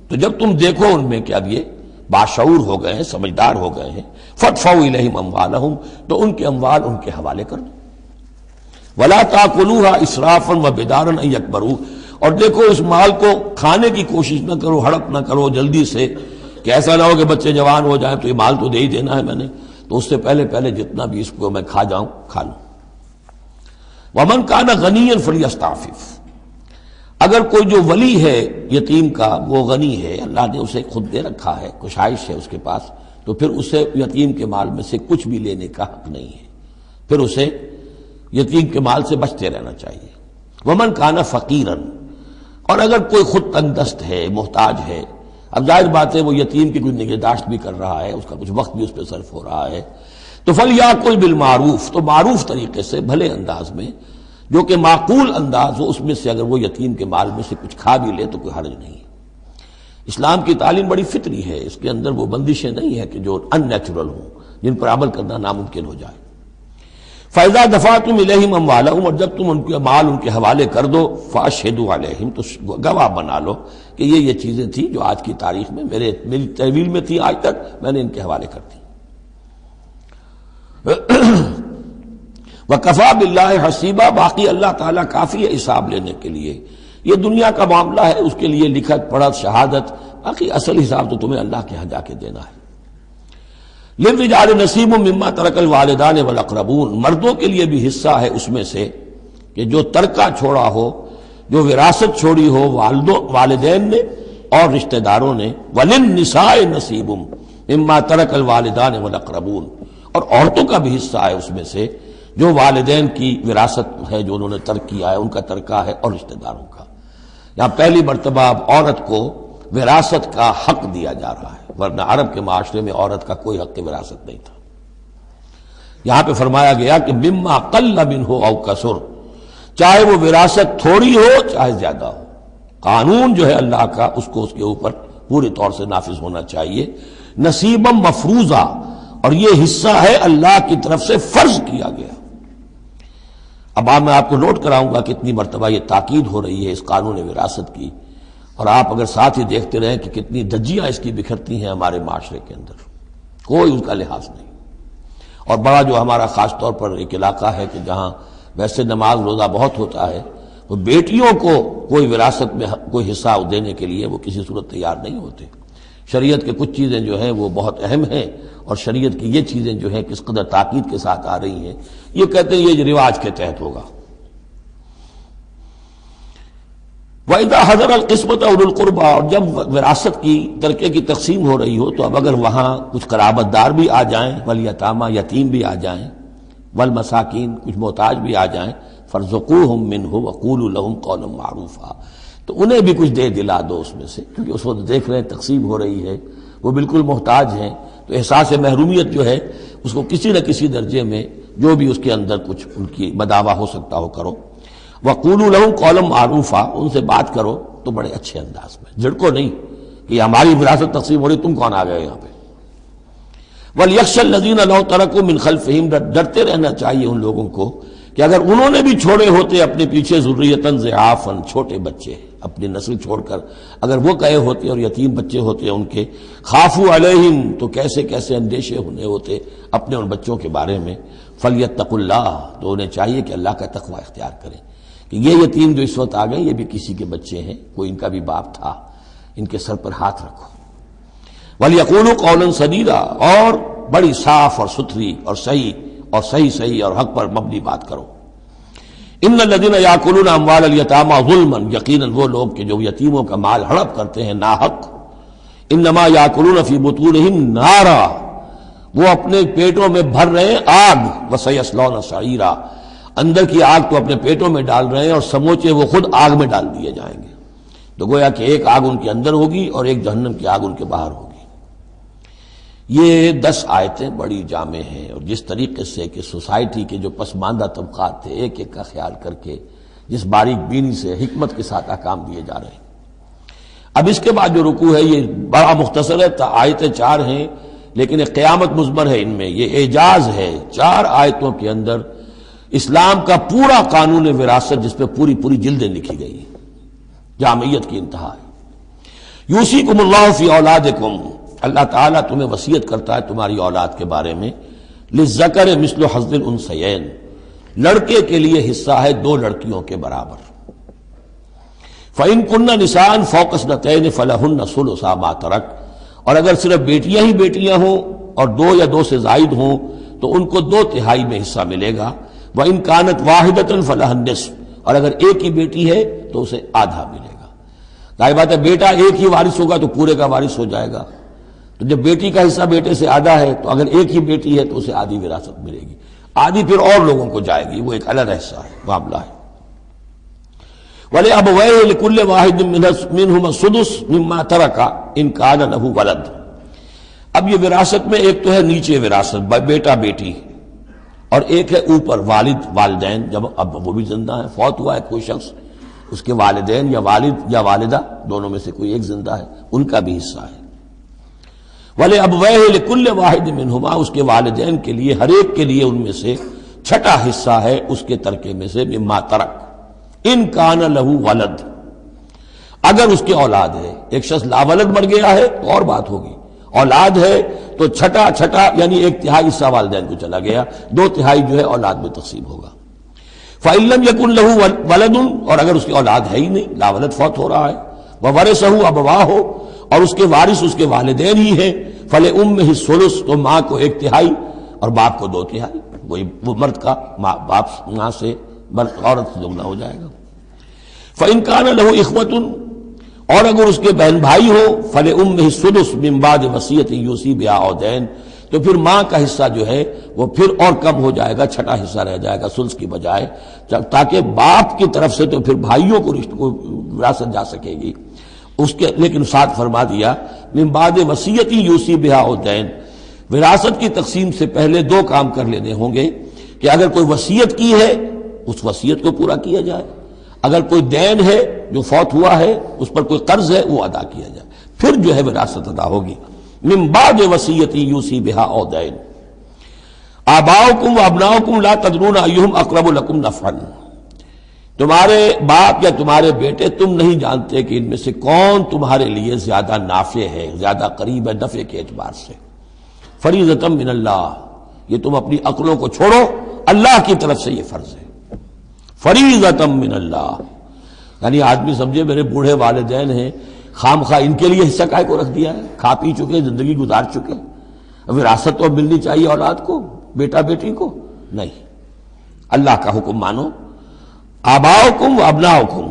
تو جب تم دیکھو ان میں کہ اب یہ باشعور ہو گئے ہیں، سمجھدار ہو گئے ہیں، فَادْفَعُوا إِلَيْهِمْ أَمْوَالَهُمْ، تو ان کے اموال ان کے حوالے کر دو۔ وَلَا تَأْكُلُوهَا إِسْرَافًا وَبِدَارًا أَن يَكْبَرُوا، اور دیکھو اس مال کو کھانے کی کوشش نہ کرو، ہڑپ نہ کرو جلدی سے، کہ ایسا نہ ہو کہ بچے جوان ہو جائیں تو یہ مال تو دے ہی دینا ہے میں نے، تو اس سے پہلے جتنا بھی اس کو میں کھا جاؤں کھا لوں۔ وَمَنْ كَانَ غَنِيًّا فَلْيَسْتَعْفِفْ، اگر کوئی جو ولی ہے یتیم کا وہ غنی ہے، اللہ نے اسے خود دے رکھا ہے، کشائش ہے اس کے پاس، تو پھر اسے یتیم کے مال میں سے کچھ بھی لینے کا حق نہیں ہے، پھر اسے یتیم کے مال سے بچتے رہنا چاہیے۔ وَمَنْ كَانَ فَقِيرًا، اور اگر کوئی خود تنگ دست ہے، محتاج ہے، اب ظاہر بات ہے وہ یتیم کی کوئی نگہداشت بھی کر رہا ہے، اس کا کچھ وقت بھی اس پہ صرف ہو رہا ہے، تو فَلْيَأْكُلْ بِالْمَعْرُوفِ، تو معروف طریقے سے بھلے انداز میں، جو کہ معقول انداز ہو، اس میں سے اگر وہ یتیم کے مال میں سے کچھ کھا بھی لے تو کوئی حرج نہیں ہے۔ اسلام کی تعلیم بڑی فطری ہے، اس کے اندر وہ بندشیں نہیں ہیں کہ جو ان نیچرل ہوں، جن پر عمل کرنا ناممکن ہو جائے۔ فَإِذَا دَفَعْتُمْ إِلَيْهِمْ أَمْوَالَهُمْ، اور جب تم ان کے مال ان کے حوالے کر دو، فَأَشْهِدُوا عَلَيْهِمْ، تو گواہ بنا لو کہ یہ چیزیں تھیں جو آج کی تاریخ میں میری تحویل میں تھی، آج تک میں نے ان کے حوالے کر دی۔ وَكَفَى بِاللَّهِ حَسِيبًا، باقی اللہ تعالیٰ کافی ہے حساب لینے کے لیے، یہ دنیا کا معاملہ ہے، اس کے لیے لکھت پڑھت شہادت، باقی اصل حساب تو تمہیں اللہ کے ہاں جا کے دینا ہے۔ لِلرِّجَالِ نَصِيبٌ مِّمَّا تَرَكَ الْوَالِدَانِ وَالْأَقْرَبُونَ، مردوں کے لیے بھی حصہ ہے اس میں سے کہ جو ترکہ چھوڑا ہو، جو وراثت چھوڑی ہو والدین نے اور رشتہ داروں نے۔ وَلِلنِّسَاءِ نَصِيبٌ مِّمَّا تَرَكَ الْوَالِدَانِ وَالْأَقْرَبُونَ، اور عورتوں کا بھی حصہ ہے اس میں سے جو والدین کی وراثت ہے، جو انہوں نے ترک کیا ہے، ان کا ترکہ ہے، اور رشتہ داروں کا۔ یہاں پہلی مرتبہ اب عورت کو وراثت کا حق دیا جا رہا ہے، ورنہ عرب کے معاشرے میں عورت کا کوئی حق وراثت نہیں تھا۔ یہاں پہ فرمایا گیا کہ مما قل منہ او کثر، چاہے وہ وراثت تھوڑی ہو چاہے زیادہ ہو، قانون جو ہے اللہ کا اس کو اس کے اوپر پوری طور سے نافذ ہونا چاہیے۔ نصیبا مفروضہ، اور یہ حصہ ہے اللہ کی طرف سے فرض کیا گیا۔ اب میں آپ کو نوٹ کراؤں گا کتنی مرتبہ یہ تاکید ہو رہی ہے اس قانون وراثت کی، اور آپ اگر ساتھ ہی دیکھتے رہیں کہ کتنی دھجیاں اس کی بکھرتی ہیں ہمارے معاشرے کے اندر، کوئی اس کا لحاظ نہیں۔ اور بڑا جو ہمارا خاص طور پر ایک علاقہ ہے کہ جہاں ویسے نماز روزہ بہت ہوتا ہے، تو بیٹیوں کو کوئی وراثت میں کوئی حصہ دینے کے لیے وہ کسی صورت تیار نہیں ہوتے۔ شریعت کے کچھ چیزیں جو ہیں وہ بہت اہم ہیں، اور شریعت کی یہ چیزیں جو ہیں کس قدر تاکید کے ساتھ آ رہی ہیں، یہ کہتے ہیں یہ رواج کے تحت ہوگا۔ وَإِذَا حَضَرَ الْقِسْمَةَ أُولُو الْقُرْبَىٰ، اور جب وراثت کی ترکے کی تقسیم ہو رہی ہو تو اب اگر وہاں کچھ قرابت دار بھی آ جائیں، والیتامى، یتیم بھی آ جائیں، والمساکین، کچھ محتاج بھی آ جائیں، فَارْزُقُوهُم مِّنْهُ وَقُولُوا لَهُمْ قَوْلًا مَّعْرُوفًا، تو انہیں بھی کچھ دے دلا دو اس میں سے، کیونکہ اس وقت دیکھ رہے ہیں تقسیم ہو رہی ہے، وہ بالکل محتاج ہیں، تو احساس محرومیت جو ہے اس کو کسی نہ کسی درجے میں جو بھی اس کے اندر کچھ ان کی بداوا ہو سکتا ہو کرو۔ وَقُولُوا لَهُمْ قَوْلًا مَعْرُوفًا، ان سے بات کرو تو بڑے اچھے انداز میں، جھڑکو نہیں کہ ہماری وراثت تقسیم ہو رہی، تم کون آ گئے یہاں پہ۔ وَلْيَخْشَ الَّذِينَ لَوْ تَرَكُوا مِنْ خَلْفِهِمْ، ڈرتے رہنا چاہیے ان لوگوں کو کہ اگر انہوں نے بھی چھوڑے ہوتے اپنے پیچھے ذُرِّيَّةً ضِعَافًا، چھوٹے بچے، اپنی نسل چھوڑ کر اگر وہ گئے ہوتے اور یتیم بچے ہوتے ان کے، خافوا علیہم، تو کیسے کیسے اندیشے ہونے ہوتے اپنے ان بچوں کے بارے میں۔ فلیتقوا اللہ، تو انہیں چاہیے کہ اللہ کا تقوی اختیار کریں کہ یہ یتیم جو اس وقت آ گئے یہ بھی کسی کے بچے ہیں، کوئی ان کا بھی باپ تھا، ان کے سر پر ہاتھ رکھو۔ ولیقولوا قولا سدیدا، اور بڑی صاف اور ستھری اور صحیح اور حق پر مبنی بات کرو۔ ان الذین یاکلون اموال الیتامی ظلما، یقیناً وہ لوگ کہ جو یتیموں کا مال ہڑپ کرتے ہیں ناحق، انما یاکلون فی بطونہم نارا، وہ اپنے پیٹوں میں بھر رہے ہیں آگ، وسیصلون سعیرا، اندر کی آگ تو اپنے پیٹوں میں ڈال رہے ہیں اور سموچے وہ خود آگ میں ڈال دیے جائیں گے۔ تو گویا کہ ایک آگ ان کے اندر ہوگی اور ایک جہنم کی آگ ان کے باہر ہوگی۔ یہ 10 آیتیں بڑی جامع ہیں، اور جس طریقے سے کہ سوسائٹی کے جو پسماندہ طبقات تھے ایک ایک کا خیال کر کے جس باریک بینی سے حکمت کے ساتھ احکام دیے جا رہے ہیں۔ اب اس کے بعد جو رکوع ہے یہ بڑا مختصر ہے، آیتیں 4 ہیں لیکن ایک قیامت مضمر ہے ان میں، یہ اعجاز ہے۔ 4 آیتوں کے اندر اسلام کا پورا قانون وراثت جس پہ پوری جلدیں لکھی گئی ہیں، جامعیت کی انتہا ہے۔ یوصیکم اللہ فی اولادکم، اللہ تعالیٰ تمہیں وصیت کرتا ہے تمہاری اولاد کے بارے میں، للذکر مثل حظ الانثیین، لڑکے کے لیے حصہ ہے 2 لڑکیوں کے برابر۔ فإن كن نساء فوق اثنتین فلہن ثلث ما ترک، اور اگر صرف بیٹیاں ہی بیٹیاں ہوں اور 2 یا 2 سے زائد ہوں تو ان کو 2/3 میں حصہ ملے گا۔ وإن كانت واحدة فلها النصف، اور اگر ایک ہی بیٹی ہے تو اسے آدھا ملے گا۔ ظاہر بات ہے بیٹا ایک ہی وارث ہوگا تو پورے کا وارث ہو جائے گا، تو جب بیٹی کا حصہ بیٹے سے آدھا ہے تو اگر ایک ہی بیٹی ہے تو اسے آدھی وراثت ملے گی، آدھی پھر اور لوگوں کو جائے گی، وہ ایک الگ حصہ ہے، معاملہ ہے۔ وَلِأَبَوَيْهِ لِكُلِّ وَاحِدٍ مِّنْهُمَا السُّدُسُ مِمَّا تَرَكَ إِن كَانَ لَهُ وَلَدٌ۔ اب یہ وراثت میں ایک تو ہے نیچے وراثت بیٹا بیٹی، اور ایک ہے اوپر والد والدین، جب اب وہ بھی زندہ ہے، فوت ہوا ہے کوئی شخص، اس کے والدین یا والد یا والدہ دونوں میں سے کوئی ایک زندہ ہے، ان کا بھی حصہ ہے۔ وَلِأَبْوَيْهِ لِكُلِّ وَاحِدٍ مِّنْهُمَا، اس کے والدین کے لیے ہر ایک کے لیے ان میں سے چھٹا حصہ ہے اس کے ترکے میں سے، مما ترک ان کان لہو ولد، اگر اس کے اولاد ہے۔ ایک شخص لاولد مر گیا ہے تو اور بات ہوگی، اولاد ہے تو چھٹا یعنی 1/3 حصہ والدین کو چلا گیا، 2/3 جو ہے اولاد میں تقسیم ہوگا۔ فَإِن لَّمْ يَكُن لَّهُ وَلَدٌ، اور اگر اس کی اولاد ہے ہی نہیں، لاولد فوت ہو رہا ہے، وَوَرِثَهُ أَبَوَاهُ، اور اس کے وارث اس کے والدین ہی ہیں، فَلِأُمِّهِ الثُّلُثُ، تو ماں کو 1/3 اور باپ کو 2/3، وہ مرد کا باپ ماں سے عورت سے دگنا ہو جائے گا۔ فَإِن كَانَ لَهُ إِخْوَةٌ، اور اگر اس کے بہن بھائی ہو، فَلِأُمِّهِ السُّدُسُ مِن بَعْدِ وَصِيَّةٍ يُوصِي بِهَا أَوْ دَيْنٍ، تو پھر ماں کا حصہ جو ہے وہ پھر اور کم ہو جائے گا، چھٹا حصہ رہ جائے گا سلس کی بجائے، تاکہ باپ کی طرف سے تو پھر بھائیوں کو رشتہ کو وراثت جا سکے گی اس کے، لیکن ساتھ فرما دیا من بعد وصیۃ یوصی بہا او دین، وراثت کی تقسیم سے پہلے 2 کام کر لینے ہوں گے کہ اگر کوئی وصیت کی ہے اس وصیت کو پورا کیا جائے، اگر کوئی دین ہے جو فوت ہوا ہے اس پر کوئی قرض ہے وہ ادا کیا جائے، پھر جو ہے وراثت ادا ہوگی۔ من بعد وصیۃ یوصی بہا او دین، آباؤکم و ابناؤکم لا تدرون ایہم اقرب لکم نفعا، تمہارے باپ یا تمہارے بیٹے تم نہیں جانتے کہ ان میں سے کون تمہارے لیے زیادہ نافع ہے، زیادہ قریب ہے نفع کے اعتبار سے۔ فریضۃ من اللہ، یہ تم اپنی عقلوں کو چھوڑو، اللہ کی طرف سے یہ فرض ہے، فریضۃ من اللہ۔ یعنی آدمی سمجھے میرے بوڑھے والدین ہیں، خام خواہ ان کے لیے حصہ کائے کو رکھ دیا ہے، کھا پی چکے، زندگی گزار چکے، وراثت تو ملنی چاہیے اولاد کو، بیٹا بیٹی کو نہیں۔ اللہ کا حکم مانو، آباؤکم و ابناؤکم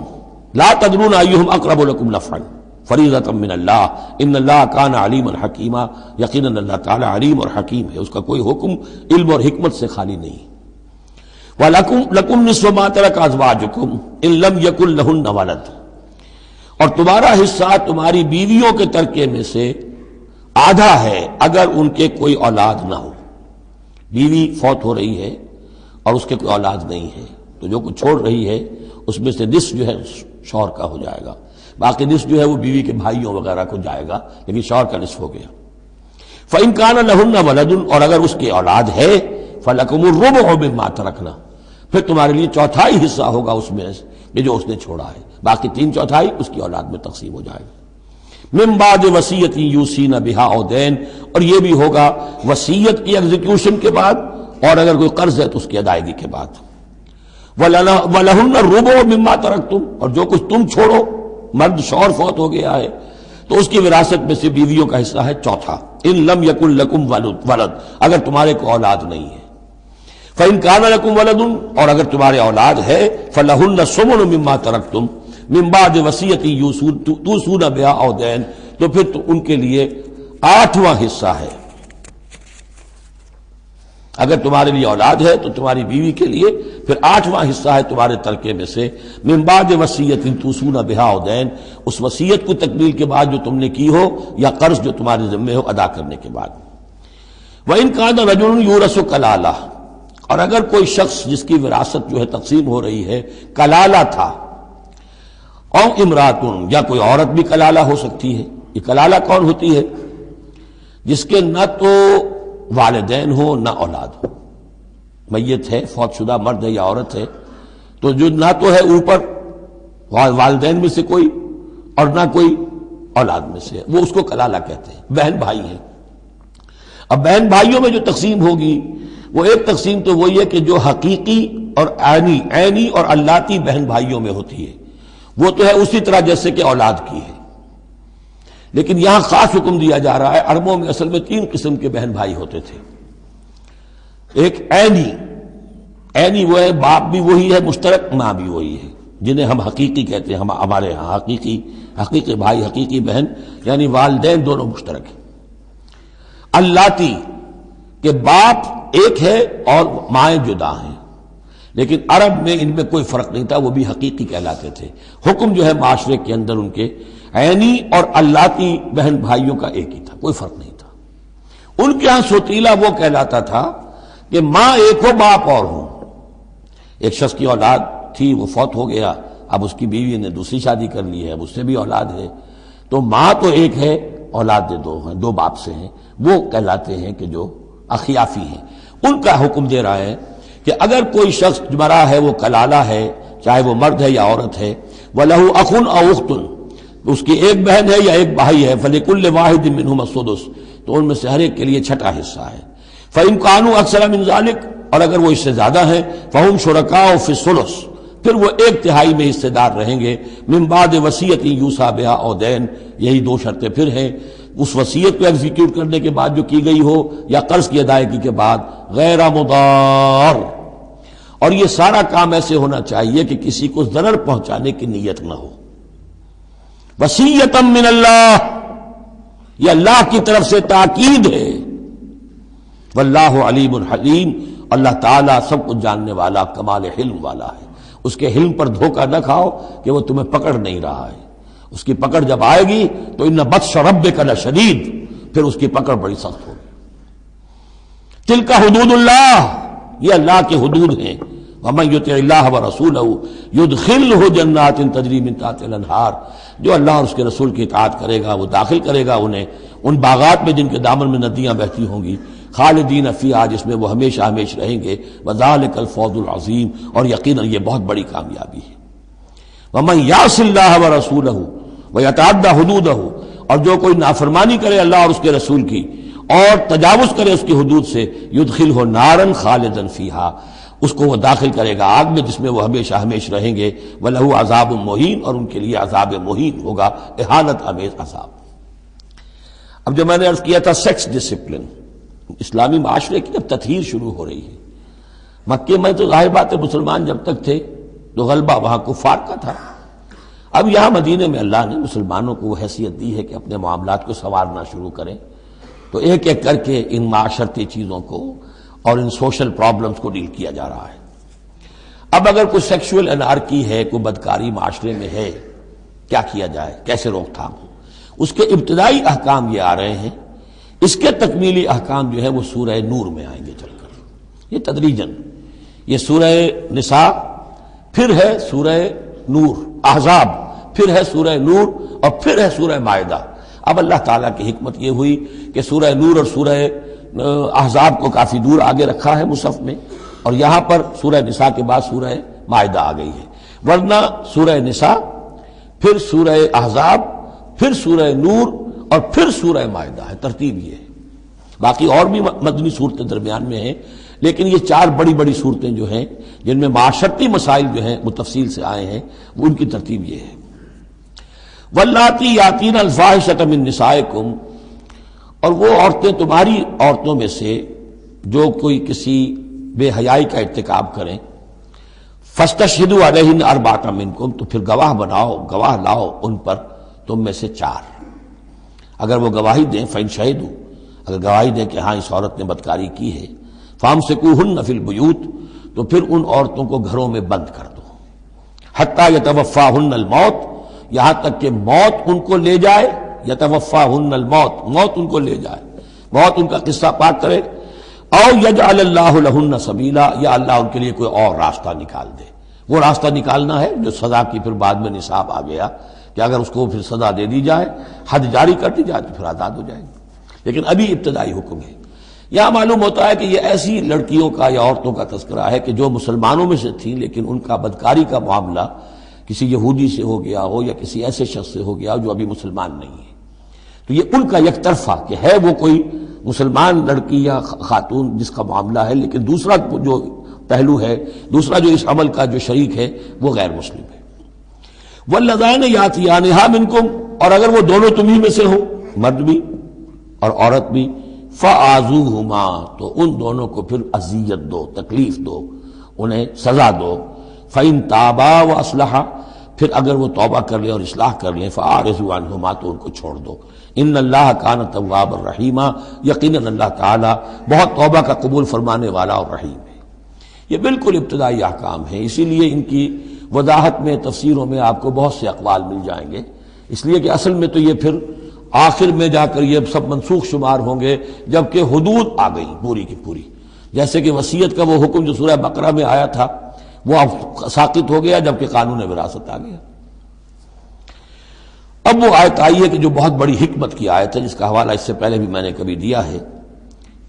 لا تدرون ایہم اقرب لکم نفعا فریضۃ من اللہ ان اللہ کان علیما حکیما، یقیناً اللہ تعالی علیم اور حکیم ہے، اس کا کوئی حکم علم اور حکمت سے خالی نہیں۔ وَلَكُمْ نِصْفُ مَا تَرَكَ أَزْوَاجُكُمْ إِن لَّمْ يَكُن لَّهُنَّ وَلَدٌ، اور تمہارا حصہ تمہاری بیویوں کے ترکے میں سے آدھا ہے اگر ان کے کوئی اولاد نہ ہو. بیوی فوت ہو رہی ہے اور اس کے کوئی اولاد نہیں ہے تو جو کچھ چھوڑ رہی ہے اس میں سے نصف جو ہے شوہر کا ہو جائے گا، باقی نصف جو ہے وہ بیوی کے بھائیوں وغیرہ کو جائے گا، لیکن شوہر کا نصف ہو گیا. فَإِن كَانَ لَهُنَّ وَلَدٌ، اور اگر اس کی اولاد ہے فَلَكُمُ الرُّبُعُ مِمَّا تَرَكْنَا، پھر تمہارے لیے چوتھائی حصہ ہوگا اس میں یہ جو اس نے چھوڑا ہے، باقی 3/4 اس کی اولاد میں تقسیم ہو جائے گا. من بعد وصیت یوصین بہا او دین، اور یہ بھی ہوگا وصیت کی ایگزیکیوشن کے بعد اور اگر کوئی قرض ہے تو اس کی ادائیگی کے بعد. وَلَهُنَّ الرُّبُعُ مِمَّا تَرَكْتُمْ، اور جو کچھ تم چھوڑو، مرد شوہر فوت ہو گیا ہے تو اس کی وراثت میں سے بیویوں کا حصہ ہے چوتھا. ان لم یکن لکم ولد، اگر تمہارے کو اولاد نہیں ہے. فَإِن كَانَ لَكُمْ وَلَدٌ، اور اگر تمہارے اولاد ہے فَلَهُنَّ الثُّمُنُ مِمَّا تَرَكْتُمْ من بعد وصیت توصون بہا او دین، تو پھر تو ان کے لیے 8واں حصہ ہے. اگر تمہارے لیے اولاد ہے تو تمہاری بیوی کے لیے پھر 8واں حصہ ہے تمہارے ترکے میں سے. من بعد وصیت توصون بہا او دین، اس وصیت کو تکمیل کے بعد جو تم نے کی ہو یا قرض جو تمہارے ذمہ ہو ادا کرنے کے بعد. وَإِن كَانَ رَجُلٌ يُورَثُ كَلَالَةً، اور اگر کوئی شخص جس کی وراثت جو ہے تقسیم ہو رہی ہے کلالہ تھا، او امراتن، یا کوئی عورت بھی کلالہ ہو سکتی ہے. یہ کلالہ کون ہوتی ہے؟ جس کے نہ تو والدین ہو نہ اولاد ہو، میت ہے، فوت شدہ مرد ہے یا عورت ہے، تو جو نہ تو ہے اوپر والدین میں سے کوئی اور نہ کوئی اولاد میں سے، وہ اس کو کلالہ کہتے ہیں. بہن بھائی ہیں. اب بہن بھائیوں میں جو تقسیم ہوگی وہ ایک تقسیم تو وہی ہے کہ جو حقیقی اور عینی اور اللاتی بہن بھائیوں میں ہوتی ہے، وہ تو ہے اسی طرح جیسے کہ اولاد کی ہے. لیکن یہاں خاص حکم دیا جا رہا ہے. عربوں میں اصل میں 3 قسم کے بہن بھائی ہوتے تھے. ایک عینی وہ ہے، باپ بھی وہی ہے مشترک، ماں بھی وہی ہے، جنہیں ہم حقیقی کہتے ہیں. ہمارے ہاں حقیقی بھائی، حقیقی بہن، یعنی والدین دونوں مشترک ہیں. اللاتی کہ باپ ایک ہے اور مائیں جدا ہیں، لیکن عرب میں ان میں کوئی فرق نہیں تھا، وہ بھی حقیقی کہلاتے تھے. حکم جو ہے معاشرے کے اندر ان کے عینی اور اللاتی بہن بھائیوں کا ایک ہی تھا، کوئی فرق نہیں تھا. ان کے ہاں سوتیلا وہ کہلاتا تھا کہ ماں ایک ہو باپ اور ہو. ایک شخص کی اولاد تھی، وہ فوت ہو گیا، اب اس کی بیوی نے دوسری شادی کر لی ہے، اب اس سے بھی اولاد ہے، تو ماں تو ایک ہے، اولاد دو ہیں، 2 باپ سے ہیں، وہ کہلاتے ہیں کہ جو اخیافی ہیں. ان کا حکم دے رہا ہے کہ اگر کوئی شخص مرا ہے وہ کلالہ ہے، چاہے وہ مرد ہے یا عورت ہے، وَلَهُ أَخٌ أَوْ أُخْتٌ، اس کی ایک بہن ہے یا ایک بھائی ہے، فَلِكُلِّ وَاحِدٍ مِّنْهُمَا السُّدُسُ، تو ان میں سے ہر ایک کے لیے 6واں حصہ ہے. فَإِن كَانُوا أَكْثَرَ مِنْ ذَلِكَ، اور اگر وہ اس سے زیادہ ہیں، فَهُمْ شُرَكَاءُ فِي الثُّلُثِ، پھر وہ 1/3 میں حصے دار رہیں گے. من بعد وصیت یوصى بہا او دین، یہی 2 شرطیں پھر ہیں. اس وصیت کو ایگزیکیوٹ کرنے کے بعد جو کی گئی ہو یا قرض کی ادائیگی کے بعد، غیر مضار، اور یہ سارا کام ایسے ہونا چاہیے کہ کسی کو ضرر پہنچانے کی نیت نہ ہو. وصیۃ من اللہ، یہ اللہ کی طرف سے تاکید ہے. واللہ علیم حلیم، اللہ تعالیٰ سب کچھ جاننے والا، کمال حلم والا ہے. اس کے حلم پر دھوکہ نہ کھاؤ کہ وہ تمہیں پکڑ نہیں رہا ہے. اس کی پکڑ جب آئے گی تو ان بطش ربک لشدید، پھر اس کی پکڑ بڑی سخت ہوگی. تلک حدود اللہ، یہ اللہ کے حدود ہیں. ومن یطع اللہ ورسولہ یدخلہ جنات تجری من تحتہا الانہار، جو اللہ اور اس کے رسول کی اطاعت کرے گا وہ داخل کرے گا انہیں ان باغات میں جن کے دامن میں ندیاں بہتی ہوں گی، خالدین فیہا، جس میں وہ ہمیشہ ہمیشہ رہیں گے. وذالک الفوز العظیم، اور یقیناً یہ بہت بڑی کامیابی ہے. ومن یعص اللہ ورسولہ ویتعدی حدودہ، اور جو کوئی نافرمانی کرے اللہ اور اس کے رسول کی اور تجاوز کرے اس کی حدود سے، یدخلہ نارا خالدا فیہا، اس کو وہ داخل کرے گا آگ میں جس میں وہ ہمیشہ ہمیشہ رہیں گے. وَلَهُ عذاب مہین، اور ان کے لیے عذاب مہین ہوگا، اہانت آمیز عذاب. اب جو میں نے عرض کیا تھا سیکس ڈسپلن، اسلامی معاشرے کی اب تطہیر شروع ہو رہی ہے. مکے میں تو ظاہر بات ہے مسلمان جب تک تھے تو غلبہ وہاں کفار کا تھا. اب یہاں مدینے میں اللہ نے مسلمانوں کو وہ حیثیت دی ہے کہ اپنے معاملات کو سنوارنا شروع کریں، تو ایک ایک کر کے ان معاشرتی چیزوں کو اور ان سوشل پرابلمز کو ڈیل کیا جا رہا ہے. اب اگر کوئی سیکشول انارکی ہے، کوئی بدکاری معاشرے میں ہے، کیا کیا جائے، کیسے روک تھام ہو۔ اس کے ابتدائی احکام یہ آ رہے ہیں، اس کے تکمیلی احکام جو ہے وہ سورہ نور میں آئیں گے چل کر، یہ تدریجاً۔ یہ سورہ نساء، پھر ہے سورہ نور، احزاب، پھر ہے سورہ نور، اور پھر ہے سورہ مائدہ۔ اب اللہ تعالیٰ کی حکمت یہ ہوئی کہ سورہ نور اور سورہ احزاب کو کافی دور آگے رکھا ہے مصحف میں، اور یہاں پر سورہ نساء کے بعد سورہ مائدہ آ گئی ہے، ورنہ سورہ نساء، پھر سورہ احزاب، پھر سورہ نور، اور پھر سورہ مائدہ ہے، ترتیب یہ ہے۔ باقی اور بھی مدنی صورتیں درمیان میں ہیں، لیکن یہ چار بڑی بڑی صورتیں جو ہیں جن میں معاشرتی مسائل جو ہیں وہ تفصیل سے آئے ہیں، وہ ان کی ترتیب یہ ہے۔ واللاتی یاتین الفاحشۃ من نسائکم، اور وہ عورتیں تمہاری عورتوں میں سے جو کوئی کسی بے حیائی کا ارتکاب کریں، فاستشہدوا علیہن اربعۃ منکم، تو پھر گواہ بناؤ، گواہ لاؤ ان پر تم میں سے چار۔ اگر وہ گواہی دیں، فإن شہدوا، اگر گواہی دیں کہ ہاں اس عورت نے بدکاری کی ہے، فامسکوہن فی البیوت، تو پھر ان عورتوں کو گھروں میں بند کر دو، حتی یتوفاہن الموت، یہاں تک کہ موت ان کو لے جائے، یتوفاہن الموت، موت ان کو لے جائے، موت ان کا قصہ پاک کرے، او یجعل اللہ لہن سبیلا، یا اللہ ان کے لیے کوئی اور راستہ نکال دے۔ وہ راستہ نکالنا ہے جو سزا کی پھر بعد میں نصاب آ گیا کہ اگر اس کو پھر سزا دے دی جائے، حد جاری کر دی جائے تو پھر آزاد ہو جائے گی، لیکن ابھی ابتدائی حکم ہے۔ یہاں معلوم ہوتا ہے کہ یہ ایسی لڑکیوں کا یا عورتوں کا تذکرہ ہے کہ جو مسلمانوں میں سے تھیں، لیکن ان کا بدکاری کا معاملہ کسی یہودی سے ہو گیا ہو یا کسی ایسے شخص سے ہو گیا ہو جو ابھی مسلمان نہیں ہے، تو یہ ان کا یک طرفہ کہ ہے وہ کوئی مسلمان لڑکی یا خاتون جس کا معاملہ ہے، لیکن دوسرا جو پہلو ہے، دوسرا جو اس عمل کا جو شریک ہے وہ غیر مسلم ہے۔ واللذان یاتیانہا منکم، اور اگر وہ دونوں تمہیں میں سے ہوں، مرد بھی اور عورت بھی، فآذوہما، تو ان دونوں کو پھر اذیت دو، تکلیف دو، انہیں سزا دو۔ فإن تابا واصلحا، پھر اگر وہ توبہ کر لیں اور اصلاح کر لیں، فاعرضوا عنہما، تو ان کو چھوڑ دو۔ ان اللہ کان توابا رحیما، یقیناً اللہ تعالیٰ بہت توبہ کا قبول فرمانے والا اور رحیم ہے۔ یہ بالکل ابتدائی احکام ہیں، اسی لیے ان کی وضاحت میں، تفسیروں میں آپ کو بہت سے اقوال مل جائیں گے، اس لیے کہ اصل میں تو یہ پھر آخر میں جا کر یہ سب منسوخ شمار ہوں گے جبکہ حدود آ گئی پوری کی پوری، جیسے کہ وصیت کا وہ حکم جو سورہ بقرہ میں آیا تھا وہ اب ساقط ہو گیا جبکہ قانون وراثت آ گیا۔ اب وہ آیت آئی ہے کہ جو بہت بڑی حکمت کی آیت ہے، جس کا حوالہ اس سے پہلے بھی میں نے کبھی دیا ہے،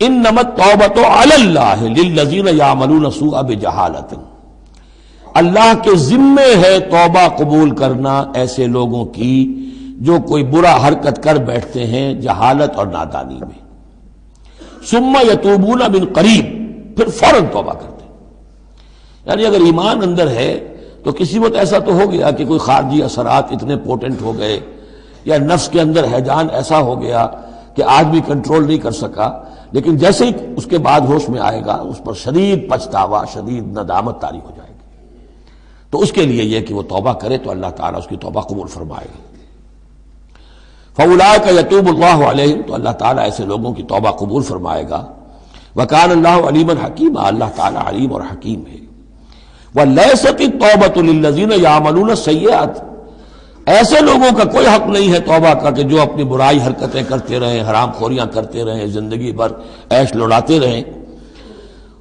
انما التوبۃ علی اللہ للذین یعملون السوء بجہالۃ، اللہ کے ذمے ہے توبہ قبول کرنا ایسے لوگوں کی جو کوئی برا حرکت کر بیٹھتے ہیں جہالت اور نادانی میں، ثم یتوبون من قریب، پھر فوراً توبہ کرتے ہیں۔ یعنی اگر ایمان اندر ہے تو کسی وقت ایسا تو ہو گیا کہ کوئی خارجی اثرات اتنے پوٹنٹ ہو گئے، یا نفس کے اندر ہیجان ایسا ہو گیا کہ آدمی کنٹرول نہیں کر سکا، لیکن جیسے ہی اس کے بعد ہوش میں آئے گا اس پر شدید پچھتاوا، شدید ندامت طاری ہو جائے گی، تو اس کے لیے یہ کہ وہ توبہ کرے تو اللہ تعالیٰ اس کی توبہ قبول فرمائے گا۔ فَأُولَٰئِکَ يَتُوبُ اللَّهُ عَلَيْهِمْ، تو اللہ تعالیٰ ایسے لوگوں کی توبہ قبول فرمائے گا۔ وَكَانَ اللَّهُ عَلِيمًا حَكِيمًا، اللہ تعالیٰ علیم اور حکیم ہے۔ وَلَيْسَتِ التَّوْبَةُ لِلَّذِينَ يَعْمَلُونَ السَّيِّئَاتِ، ایسے لوگوں کا کوئی حق نہیں ہے توبہ کا کہ جو اپنی برائی حرکتیں کرتے رہیں، حرام خوریاں کرتے رہیں، زندگی بھر عیش لڑاتے رہیں۔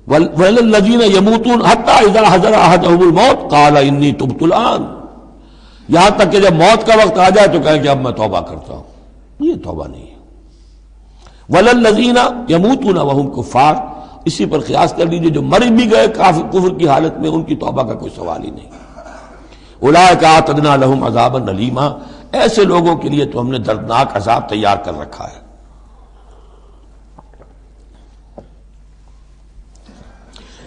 وَإِلَى الَّذِينَ يَمُوتُونَ حَتَّى إِذَا حَضَرَ أَحَدَهُمُ الْمَوْتُ قَالَ إِنِّي تُبْتُ الْآنَ، یہاں تک کہ جب موت کا وقت آ جائے تو کہیں کہ اب میں توبہ کرتا ہوں، یہ توبہ نہیں ہے۔ وَإِلَى الَّذِينَ يَمُوتُونَ وَهُمْ كُفَّارٌ، اسی پر قیاس کر لیجئے جو مر بھی گئے کفر کی حالت میں، ان کی توبہ کا کوئی سوال ہی نہیں۔ اولئک اعتدنا لهم عذابا الیما، ایسے لوگوں کے لیے تو ہم نے دردناک عذاب تیار کر رکھا ہے۔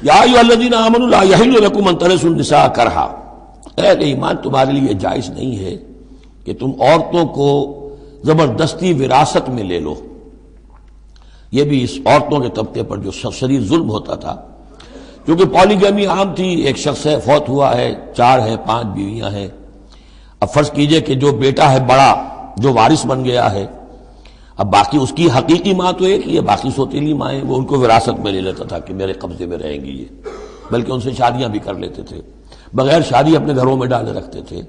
یا ایھا الذین آمنوا لا یحل لکم ان ترثوا النساء کرہا، اہل ایمان تمہارے لیے جائز نہیں ہے کہ تم عورتوں کو زبردستی وراثت میں لے لو۔ یہ بھی اس عورتوں کے طبقے پر جو شدید ظلم ہوتا تھا، کیونکہ پالیگیمی عام تھی، ایک شخص ہے فوت ہوا ہے، 4 ہے، 5 بیویاں ہیں، اب فرض کیجئے کہ جو بیٹا ہے بڑا جو وارث بن گیا ہے، اب باقی اس کی حقیقی ماں تو ایک ہی ہے، باقی سوتیلی مائیں وہ ان کو وراثت میں لے لیتا تھا کہ میرے قبضے میں رہیں گی یہ، بلکہ ان سے شادیاں بھی کر لیتے تھے، بغیر شادی اپنے گھروں میں ڈالے رکھتے تھے۔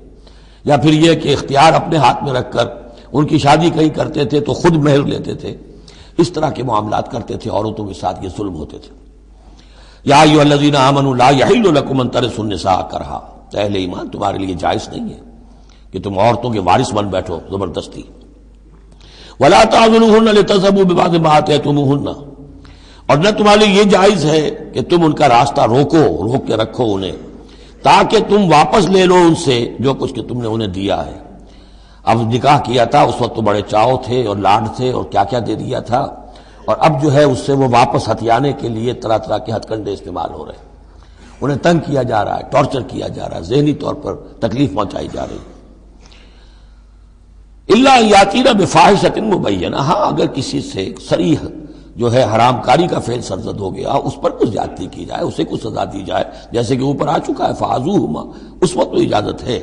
یا پھر یہ کہ اختیار اپنے ہاتھ میں رکھ کر ان کی شادی کہیں کرتے تھے تو خود مہر لیتے تھے، اس طرح کے معاملات کرتے تھے، عورتوں کے ساتھ یہ ظلم ہوتے تھے۔ یا ایھا الذین آمنوا لا یحل لکم ان ترثوا النساء کرہا، اہل ایمان تمہارے لیے جائز نہیں ہے کہ تم عورتوں کے وارث بن بیٹھو زبردستی۔ ولا تعضلوہن لتذهبوا ببعض ما آتیتموہن، اور نہ تمہارے لیے یہ جائز ہے کہ تم ان کا راستہ روک کے رکھو انہیں، تاکہ تم واپس لے لو ان سے جو کچھ کہ تم نے انہیں دیا ہے۔ اب نکاح کیا تھا اس وقت تو بڑے چاؤ تھے اور لاڈ تھے اور کیا کیا دے دیا تھا، اور اب جو ہے اس سے وہ واپس ہتھیانے کے لیے طرح طرح کے ہتھ کنڈے استعمال ہو رہے ہیں، انہیں تنگ کیا جا رہا ہے، ٹارچر کیا جا رہا ہے، ذہنی طور پر تکلیف پہنچائی جا رہی ہے۔ الا یاتینا بفاحشۃ مبینہ، ہاں اگر کسی سے صریح جو ہے حرام کاری کا فعل سرزد ہو گیا، اس پر کچھ زیادتی کی جائے، اسے کچھ سزا دی جائے، جیسے کہ اوپر آ چکا ہے فعذوہما، اس وقت تو اجازت ہے۔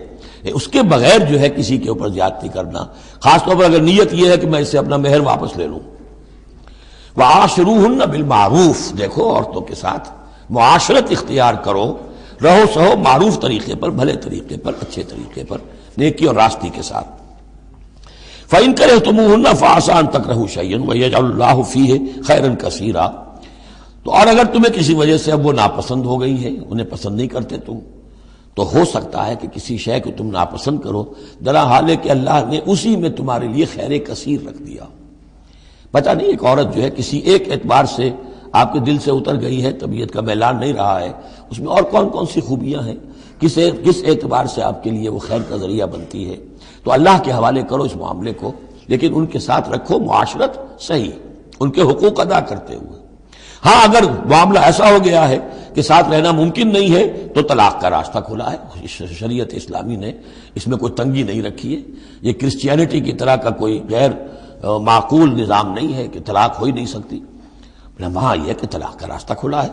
اس کے بغیر جو ہے کسی کے اوپر زیادتی کرنا، خاص طور پر اگر نیت یہ ہے کہ میں اس سے اپنا مہر واپس لے لوں۔ وعاشروہن بالمعروف، دیکھو عورتوں کے ساتھ معاشرت اختیار کرو، رہو سہو معروف طریقے پر، بھلے طریقے پر، اچھے طریقے پر، نیکی اور راستی کے ساتھ۔ فَإِن كَرِهْتُمُوهُنَّ فَعَسَىٰ أَن تَكْرَهُوا شَيْئًا وَيَجْعَلَ اللَّهُ فِيهِ خَيْرًا كَثِيرًا، تو اور اگر تمہیں کسی وجہ سے اب وہ ناپسند ہو گئی ہے، انہیں پسند نہیں کرتے تم، تو ہو سکتا ہے کہ کسی شے کو تم ناپسند کرو، درا حال ہے کہ اللہ نے اسی میں تمہارے لیے خیر کثیر رکھ دیا۔ پتہ نہیں ایک عورت جو ہے کسی ایک اعتبار سے آپ کے دل سے اتر گئی ہے، طبیعت کا میلان نہیں رہا ہے، اس میں اور کون کون سی خوبیاں ہیں، کس اعتبار سے آپ کے لیے وہ خیر کا ذریعہ بنتی ہے، تو اللہ کے حوالے کرو اس معاملے کو، لیکن ان کے ساتھ رکھو معاشرت صحیح، ان کے حقوق ادا کرتے ہوئے۔ ہاں اگر معاملہ ایسا ہو گیا ہے کہ ساتھ رہنا ممکن نہیں ہے تو طلاق کا راستہ کھلا ہے، شریعت اسلامی نے اس میں کوئی تنگی نہیں رکھی ہے، یہ کرسچینٹی کی طرح کا کوئی غیر معقول نظام نہیں ہے کہ طلاق ہو ہی نہیں سکتی، وہاں یہ کہ طلاق کا راستہ کھلا ہے۔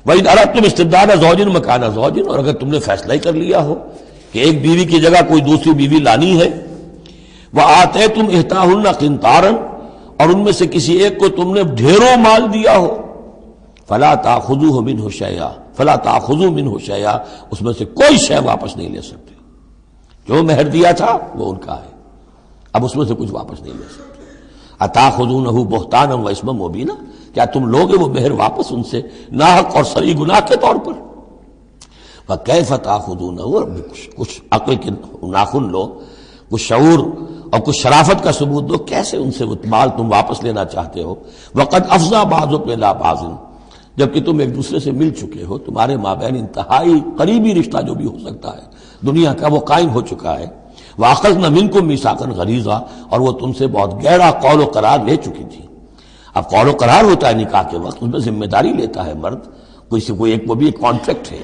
وَإِنْ أَرَدْتُمْ اسْتِبْدَالَ زَوْجٍ مَكَانَ زَوْجٍ، اور اگر تم نے فیصلہ ہی کر لیا ہو کہ ایک بیوی کی جگہ کوئی دوسری بیوی لانی ہے، وَآتَيْتُمْ إِحْدَاهُنَّ قِنْطَارًا، اور ان میں سے کسی ایک کو تم نے ڈھیروں مال دیا ہو، فَلَا تَأْخُذُوهُ مِنْهُ شَيْئًا فَلَا تَأْخُذُوا مِنْهُ شَيْئًا، اس میں سے کوئی شے واپس نہیں لے سکتے، جو مہر دیا تھا وہ ان کا ہے، اب اس میں سے کچھ واپس نہیں لے سکتے۔ أَتَأْخُذُونَهُ بُهْتَانًا وَإِثْمًا مُبِينًا، کیا تم لوگے وہ مہر واپس ان سے ناحق اور صریح گناہ کے طور پر؟ وَكَيْفَ تَأْخُذُونَهُ، کچھ عقل کے ناخن لو، کچھ شعور اور کچھ شرافت کا ثبوت دو، کیسے ان سے وہ مال تم واپس لینا چاہتے ہو؟ وَقَدْ أَفْضَىٰ بَعْضُكُمْ إِلَىٰ بَعْضٍ، جبکہ تم ایک دوسرے سے مل چکے ہو، تمہارے مابین انتہائی قریبی رشتہ جو بھی ہو سکتا ہے دنیا کا وہ قائم ہو چکا ہے۔ وَأَخَذْنَ مِنْكُمْ مِيثَاقًا غَلِيظًا، اور وہ تم سے بہت گہرا قول و قرار لے چکی تھی۔ اب قول و قرار ہوتا ہے نکاح کے وقت، اس میں ذمہ داری لیتا ہے مرد، کوئی ایک وہ بھی ایک کانٹریکٹ ہے۔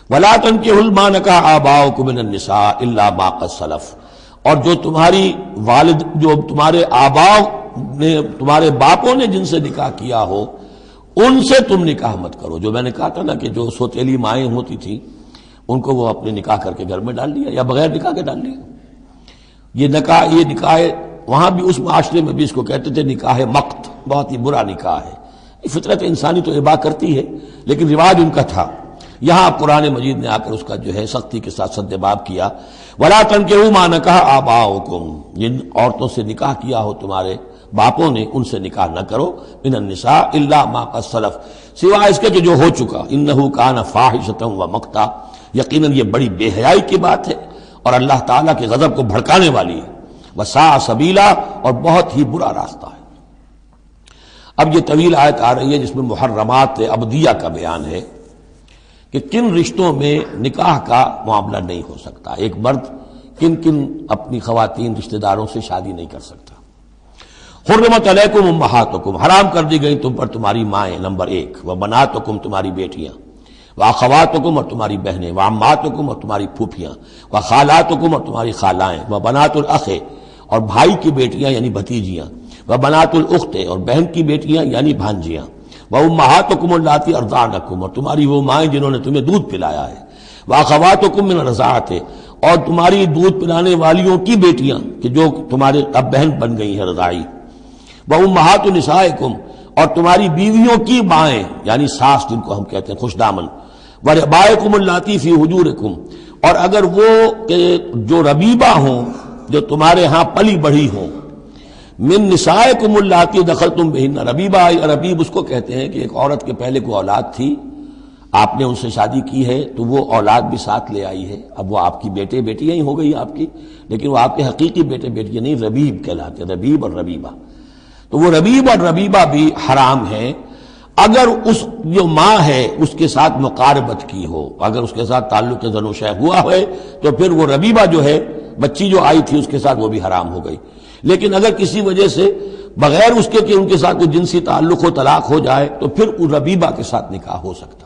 وَلَا تَنكِحُوا مَا نَكَحَ آبَاؤُكُم مِّنَ النِّسَاءِ إِلَّا مَا قَدْ سَلَفَ، اور جو تمہاری والد، جو تمہارے آباؤ نے، تمہارے باپوں نے جن سے نکاح کیا ہو ان سے تم نکاح مت کرو۔ جو میں نے کہا تھا نا کہ جو سوتیلی مائیں ہوتی تھیں ان کو وہ اپنے نکاح کر کے گھر میں ڈال دیا یا بغیر نکاح کے ڈال دیا۔ یہ نکاح وہاں بھی اس معاشرے میں بھی اس کو کہتے تھے نکاح مقت، بہت ہی برا نکاح ہے۔ فطرت انسانی تو اباح کرتی ہے لیکن رواج ان کا تھا، یہاں قرآن مجید نے آ کر اس کا جو ہے سختی کے ساتھ سدباب کیا۔ وَلَا تَنكِحُوا مَا نَكَحَ آبَاؤُكُمْ، جن عورتوں سے نکاح کیا ہو تمہارے باپوں نے ان سے نکاح نہ کرو، من النساء الا ما قد سلف، سوائے اس کے کہ جو ہو چکا، انہ کان فاحشۃ ومقتا، یقیناً یہ بڑی بے حیائی کی بات ہے اور اللہ تعالیٰ کے غضب کو بھڑکانے والی ہے، وساء سبیلا، اور بہت ہی برا راستہ ہے۔ اب یہ طویل آیت آ رہی ہے جس میں محرمات ابدیہ کا بیان ہے کہ کن رشتوں میں نکاح کا معاملہ نہیں ہو سکتا، ایک مرد کن کن اپنی خواتین رشتہ داروں سے شادی نہیں کر سکتا۔ حرمت علیکم امہاتکم، حرام کر دی گئی تم پر تمہاری مائیں، نمبر 1، وبناتکم، تمہاری بیٹیاں، واخواتکم، اور تمہاری بہنیں، وعماتکم، اور تمہاری پھوپھیاں، وخالاتکم، اور تمہاری خالائیں، وبنات الاخ، اور بھائی کی بیٹیاں یعنی بھتیجیاں، وبنات الاخت، اور بہن کی بیٹیاں یعنی بھانجیاں، وامہاتکم اللاتی ارضعنکم، اور تمہاری وہ مائیں جنہوں نے تمہیں دودھ پلایا ہے، واخواتکم من الرضاعۃ، اور تمہاری دودھ پلانے والیوں کی بیٹیاں کہ جو تمہارے اب بہن بن گئی ہیں رضاعی، وامہات نسائکم، اور تمہاری بیویوں کی مائیں یعنی ساس جن کو ہم کہتے ہیں خوش دامن، وَرَبَائِكُمُ اللَّاتِي فِي حُجُورِكُمْ، اور اگر وہ کہ جو ربیبہ ہوں، جو تمہارے ہاں پلی بڑھی ہوں، من نسائکم اللاتی دخلتم بہن، ربیبہ ربیب اس کو کہتے ہیں کہ ایک عورت کے پہلے کوئی اولاد تھی، آپ نے ان سے شادی کی ہے تو وہ اولاد بھی ساتھ لے آئی ہے، اب وہ آپ کی بیٹے بیٹیاں ہی ہو گئی آپ کی، لیکن وہ آپ کے حقیقی بیٹے بیٹیاں نہیں، ربیب کہلاتے، ربیب اور ربیبہ. تو وہ ربیب اور ربیبہ بھی حرام ہیں اگر اس جو ماں ہے اس کے ساتھ مقاربت کی ہو، اگر اس کے ساتھ تعلق زن و شہ ہوا ہے تو پھر وہ ربیبہ جو ہے بچی جو آئی تھی اس کے ساتھ وہ بھی حرام ہو گئی. لیکن اگر کسی وجہ سے بغیر اس کے کہ ان کے ساتھ کوئی جنسی تعلق ہو، طلاق ہو جائے، تو پھر اس ربیبہ کے ساتھ نکاح ہو سکتا ہے.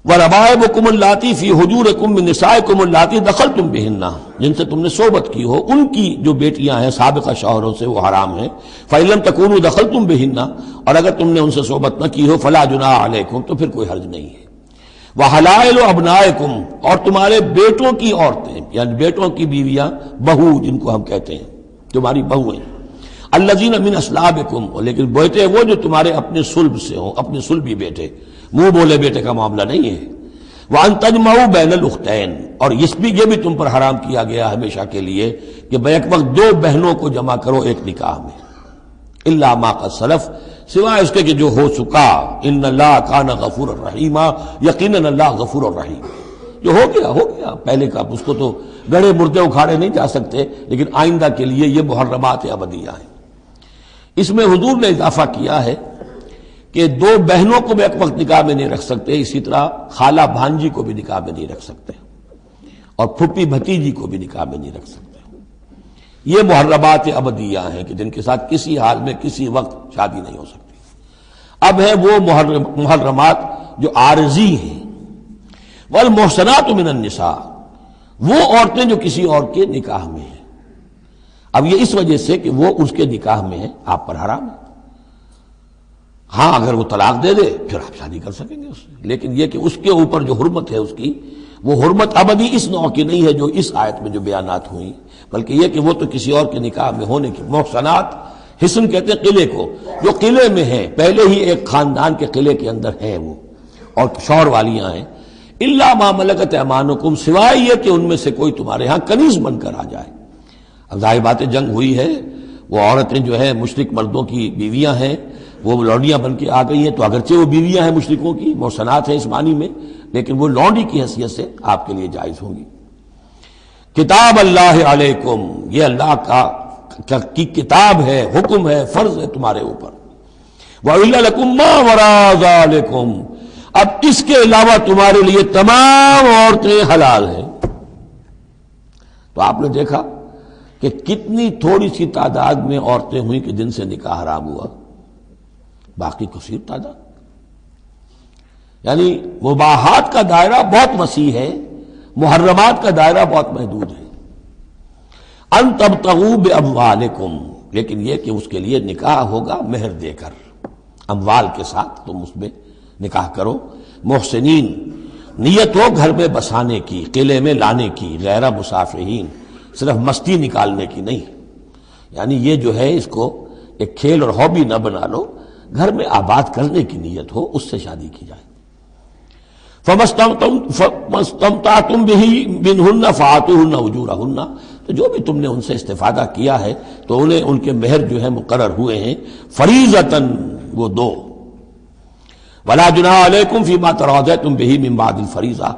وَرَبَائِبُكُمُ اللَّاتِي فِي حُجُورِكُم مِّن نِّسَائِكُمُ اللَّاتِي دَخَلْتُم بِهِنَّ، جن سے تم نے صحبت کی ہو، ان کی جو بیٹیاں ہیں سابقہ شوہروں سے وہ حرام ہیں. فَإِن لَّمْ تَكُونُوا دَخَلْتُم بِهِنَّ، اور اگر تم نے ان سے صحبت نہ کی ہو، فَلَا جُنَاحَ عَلَيْكُمْ، تو پھر کوئی حرج نہیں ہے. وَحَلَائِلُ أَبْنَائِكُمْ، اور تمہارے بیٹوں کی عورتیں، یعنی بیٹوں کی بیویاں، بہو جن کو ہم کہتے ہیں، تمہاری بہو ہیں. الَّذِينَ مِنْ أَصْلَابِكُمْ، لیکن بیٹے وہ جو تمہارے اپنے صلب سے ہوں، اپنے صلبی بیٹے، منہ بولے بیٹے کا معاملہ نہیں ہے. وَأَن تَجْمَعُوا بَيْنَ الْأُخْتَيْنِ، اور یہ بھی تم پر حرام کیا گیا ہمیشہ کے لیے کہ بیک وقت دو بہنوں کو جمع کرو ایک نکاح میں. إِلَّا مَا قَدْ سَلَفَ، سوائے اس کے کہ جو ہو چکا. إِنَّ اللَّهَ كَانَ غَفُورًا رَحِيمًا، یقیناً اللہ غفور الرحیم. جو ہو گیا پہلے کا، اس کو تو گڑھے مردے اکھاڑے نہیں جا سکتے، لیکن آئندہ کے لیے یہ محرمات ابدیہ ہیں. اس میں حضور نے اضافہ کیا ہے کہ دو بہنوں کو بھی ایک وقت نکاح میں نہیں رکھ سکتے، اسی طرح خالہ بھانجی کو بھی نکاح میں نہیں رکھ سکتے، اور پھپھی بھتیجی کو بھی نکاح میں نہیں رکھ سکتے. یہ محرمات ابدیہ ہیں کہ جن کے ساتھ کسی حال میں کسی وقت شادی نہیں ہو سکتی. اب ہے وہ محرمات جو عارضی ہیں. والمحصنات من النساء، وہ عورتیں جو کسی اور کے نکاح میں ہیں. اب یہ اس وجہ سے کہ وہ اس کے نکاح میں ہے، آپ پر حرام ہے. ہاں اگر وہ طلاق دے دے پھر آپ شادی کر سکیں گے اس سے، لیکن یہ کہ اس کے اوپر جو حرمت ہے اس کی، وہ حرمت ابدی اس نوع کی نہیں ہے جو اس آیت میں جو بیانات ہوئی، بلکہ یہ کہ وہ تو کسی اور کے نکاح میں ہونے کی. محسنات، حسن کہتے ہیں قلعے کو، جو قلعے میں ہیں، پہلے ہی ایک خاندان کے قلعے کے اندر ہیں وہ، اور شوہر والیاں ہیں. الا ما ملکت ایمانکم، سوائے یہ کہ ان میں سے کوئی تمہارے ہاں کنیز بن کر آ جائے. اب ظاہر بات ہے جنگ ہوئی ہے، وہ عورتیں جو ہیں مشرک مردوں کی بیویاں ہیں، وہ لونڈیاں بن کے آ گئی ہیں، تو اگرچہ وہ بیویاں ہیں مشرکوں کی، محسنات ہیں اس معنی میں، لیکن وہ لونڈی کی حیثیت سے آپ کے لیے جائز ہوں گی. کتاب اللہ علیکم، یہ اللہ کی کتاب ہے، حکم ہے، فرض ہے تمہارے اوپر. وَأُحِلَّ لَكُم مَّا وَرَاءَ ذَلِكُمْ، اب اس کے علاوہ تمہارے لیے تمام عورتیں حلال ہیں. تو آپ نے دیکھا کہ کتنی تھوڑی سی تعداد میں عورتیں ہوئیں کہ جن سے نکاح حرام ہوا، باقی کثیر تعداد. یعنی مباحات کا دائرہ بہت وسیع ہے، محرمات کا دائرہ بہت محدود ہے. ان تبتغوا باموالکم، لیکن یہ کہ اس کے لیے نکاح ہوگا مہر دے کر، اموال کے ساتھ تم اس میں نکاح کرو. محسنین، نیت ہو گھر میں بسانے کی، قلعے میں لانے کی، غیر مسافرین، صرف مستی نکالنے کی نہیں. یعنی یہ جو ہے اس کو ایک کھیل اور ہابی نہ بنا لو، گھر میں آباد کرنے کی نیت ہو، اس سے شادی کی جائے. فَمَسْتَمْتَعْتُمْ بِهِ مِنْهُنَّ فَآتُوهُنَّ أُجُورَهُنَّ، تو جو بھی تم نے ان سے استفادہ کیا ہے تو انہیں ان کے مہر جو ہے مقرر ہوئے ہیں فریضۃً، وہ دو. وَلَا جُنَاحَ عَلَيْكُمْ فِي مَا تَرَاضَيْتُمْ بِهِ مِنْ بَعْدِ الْفَرِيضَةِ،